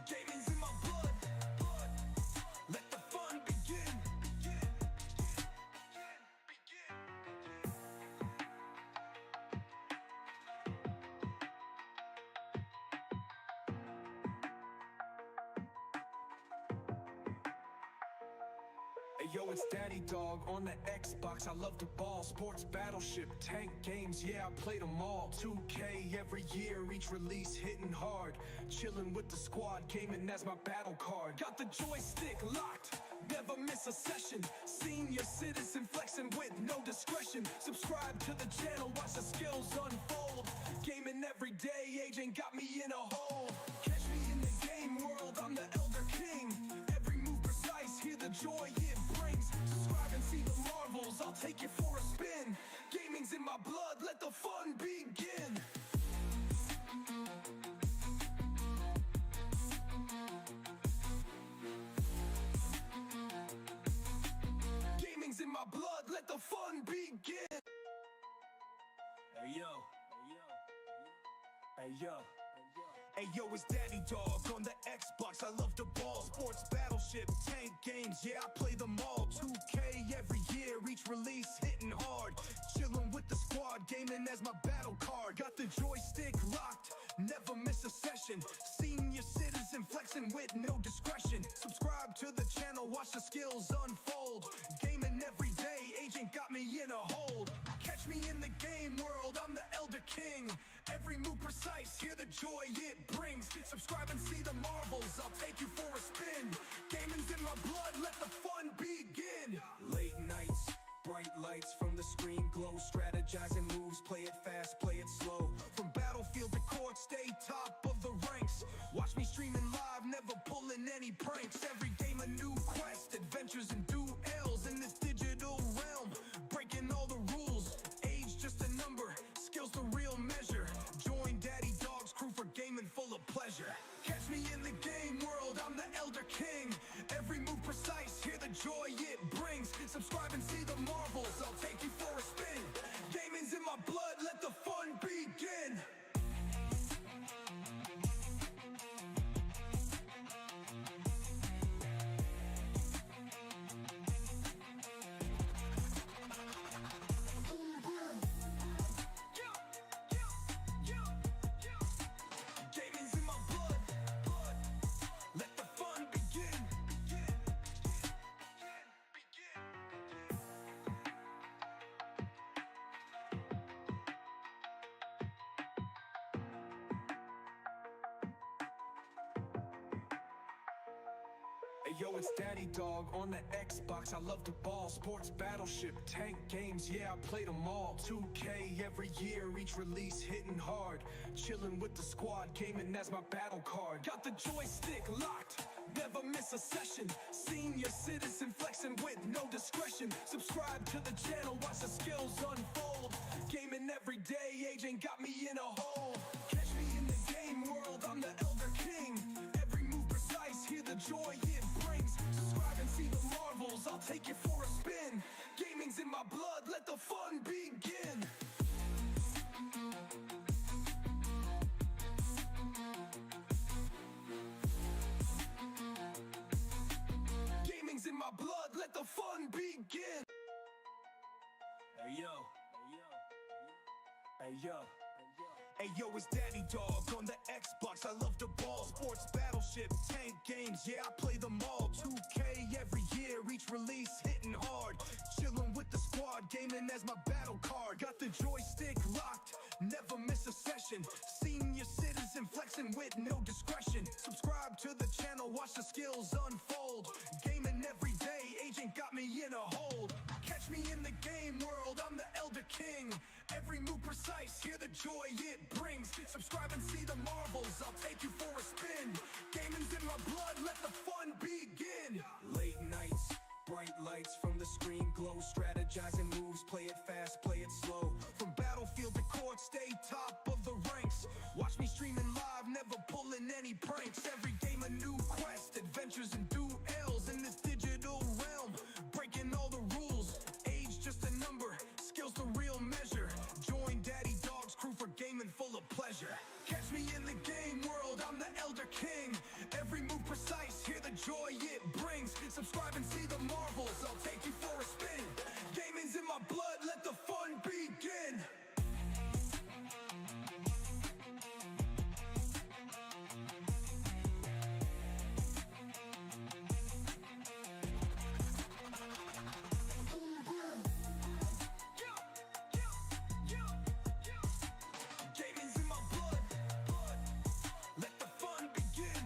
Gaming's in my blood, let the fun begin. Hey yo, it's Daddy Dog on the Xbox. I love the ball, sports, battleship, tank games. Yeah, I played them all. 2K every year, each release hitting hard. Chilling with the squad, gaming as my battle card. Got the joystick locked, never miss a session. Senior citizen flexing with no discretion. Subscribe to the channel, watch the skills unfold. Gaming every day, agent got me in a hole. Catch me in the game world, I'm the Elder King. Every move precise, hear the joy it brings. Subscribe and see the marvels, I'll take you for a spin. Gaming's in my blood, let the fun begin. Gaming's in my blood, let the fun begin. Hey yo, hey yo, hey yo, it's Daddy Dog on the Xbox. I love the ball, sports, battleship, tank games. Yeah, I play them all. 2K every year, each release hitting hard. Chilling with the squad, gaming as my battle card. Got the joystick locked, never miss a session. Senior citizen flexing with no discretion. Subscribe to the channel, watch the skills unfold. Gaming every day, agent got me in a hold. Catch me in the game world, I'm the Elder King. Every move precise, hear the joy it brings. Subscribe and see the marvels, I'll take you for a spin. Gaming's in my blood, let the fun begin. Late nights, bright lights from the screen glow. Strategizing moves, play it fast, play it slow. From battlefield to court, stay top of the ranks. Watch me streaming live, never pulling any pranks. Every game a new quest, adventures and duels in this digital realm. Breaking all the rules, age just a number, skills the real measure. Join Daddy Dog's crew for gaming full of pleasure. Hey yo, it's Daddy Dog on the Xbox. I love the ball, sports, battleship, tank games. Yeah, I played them all. 2K every year, each release hitting hard. Chilling with the squad, gaming as my battle card. Got the joystick locked, never miss a session. Senior citizen flexing with no discretion. Subscribe to the channel, watch the skills unfold. Gaming every day, age ain't got me in a hole. Catch me in the game world, I'm the Elder King. Every move precise, hear the joy it brings. Subscribe and see the marvels, I'll take you for a spin. Gaming's in my blood, let the fun begin. Gaming's in my blood, let the fun begin. Hey yo, hey yo. Hey yo, it's Daddy Dog on the Xbox. I love the ball, sports, battleship, tank games. Yeah, I play them all. 2K every year, each release hitting hard. Chilling with the squad, gaming as my battle card. Got the joystick locked, never miss a session. Senior citizen flexing with no discretion. Subscribe to the channel, watch the skills unfold. Gaming every day, agent got me in a hold. Catch me in the game world, I'm the Elder King. Every move precise, hear the joy it brings. Subscribe and see the marvels, I'll take you for a spin. Gaming's in my blood, let the fun begin. Late nights, bright lights from the screen glow. Strategizing moves, play it fast, play it slow. From battlefield to court, stay top of the ranks. Watch me streaming live, never pulling any pranks. Every game a new quest, adventures and duels in this digital realm. Breaking all the rules, age just a number, skills the real measure. Join Daddy Dog's crew for gaming full of pleasure. Catch me in the game world, I'm the Elder King. Every move precise, hear the joy it brings. Subscribe and see the marvels, I'll take you for a spin. Gaming's in my blood, let the fun begin. Gaming's in my blood, let the fun begin.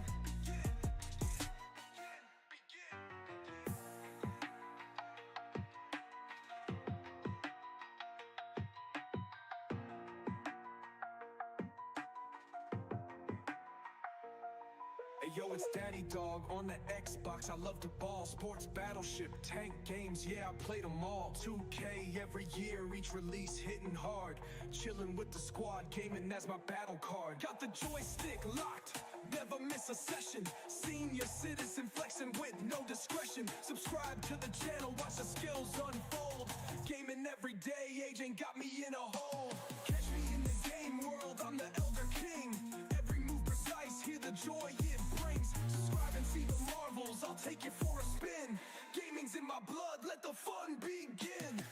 Hey yo, it's Daddy Dog on the Xbox. I love the ball, sports, battleship, tank games. Yeah, I played them all. 2K every year, each release hitting hard. Chilling with the squad, gaming as my battle card. Got the joystick locked, never miss a session. Senior citizen flexing with no discretion. Subscribe to the channel, watch the skills unfold. Gaming every day, age ain't got me in a hole. Catch me in the game world, I'm the Elder King. Every move precise, hear the joy it brings. Subscribe and see the marvels, I'll take you for a spin. Gaming's in my blood, let the fun begin.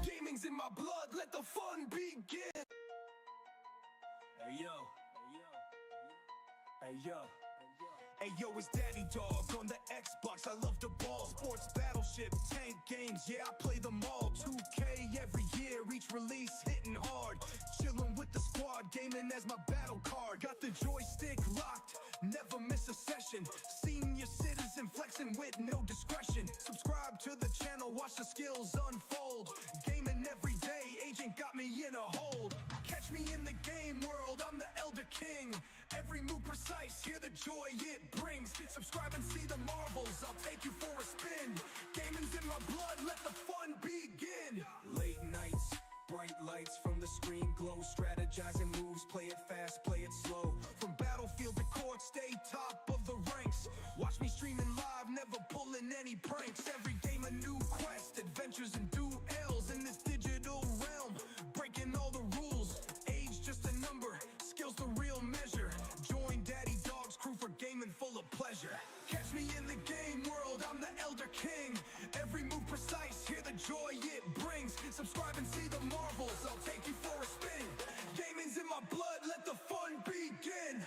Gaming's in my blood, let the fun begin. Hey yo, hey yo. Hey yo, it's Daddy Dog on the Xbox. I love the ball, sports, battleship, tank games. Yeah, I play them all. 2K every year, each release hitting hard. Chilling with the squad, gaming as my battle card. Got the joystick locked, never miss a session. Senior citizen flexing with no discretion. Subscribe to the channel, watch the skills unfold. Gaming every day, agent got me in a hold. Catch me in the game world, I'm the Elder King. Every move precise, hear the joy it brings. Subscribe and see the marvels, I'll take you for a spin. Gaming's in my blood, let the fun begin. Late nights, bright lights from the screen glow. Strategizing moves, play it fast, play it slow. From battlefield to court, stay top of the ranks. Watch me streaming live, never pulling any pranks. Every game a new quest, adventures and duels in this digital realm. Breaking all the rules, age just a number, skills the real measure. Join Daddy Dog's crew for gaming full of pleasure. Catch me in the game world, I'm the Elder King. Every move precise, hear the joy it brings. Subscribe and see the marvels, I'll take you for a spin. Gaming's in my blood, let the fun begin.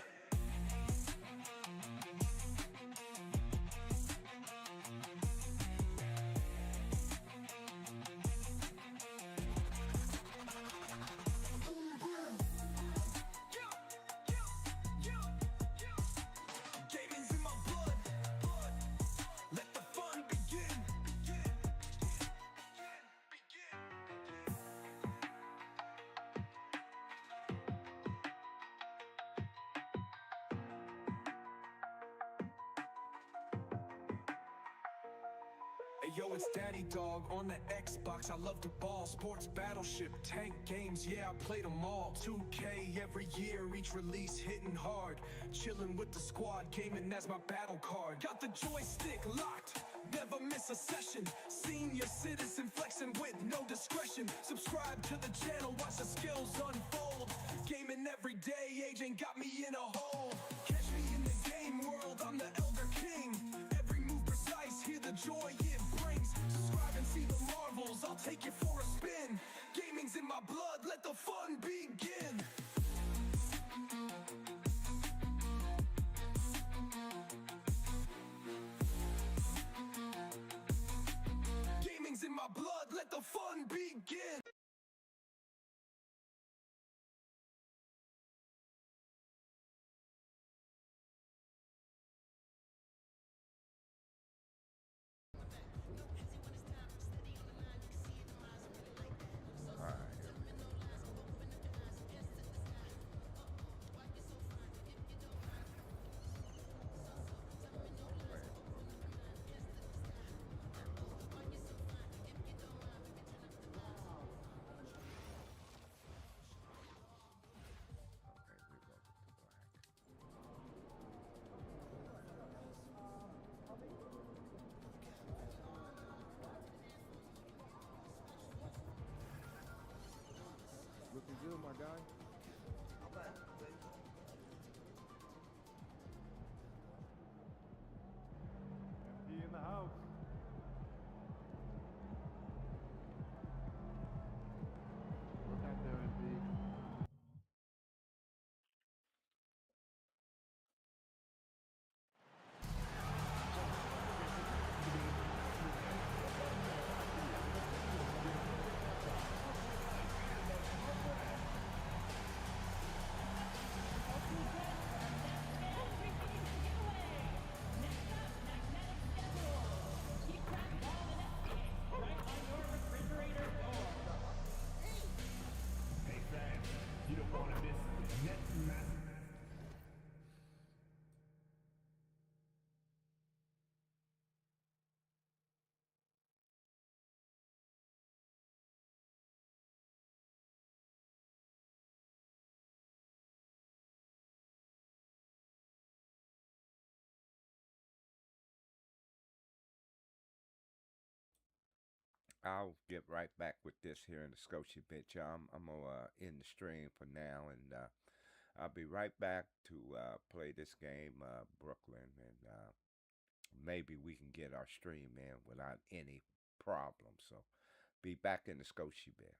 yo, it's Daddy Dog on the Xbox. I love the ball. Sports, battleship, tank games, yeah, I played them all. 2K every year, each release hitting hard. Chilling with the squad, gaming as my battle card. Got the joystick locked, never miss a session. Senior citizen flexing with no discretion. Subscribe to the channel, watch the skills unfold. Gaming every day, age ain't got me in a hole. Catch me in the game world, I'm the Elder King. Every move precise, hear the joy it brings. Subscribe and see the marvels, I'll take you for a spin. Gaming's in my blood, let the fun begin. Gaming's in my blood, let the fun begin. Looking good, my guy. MP in the house. Look out there, MP. I'll get right back with this here in the Scotia bit, y'all. I'm gonna end the stream for now, and I'll be right back to play this game, Brooklyn, and maybe we can get our stream in without any problem. So be back in the Scotia bit.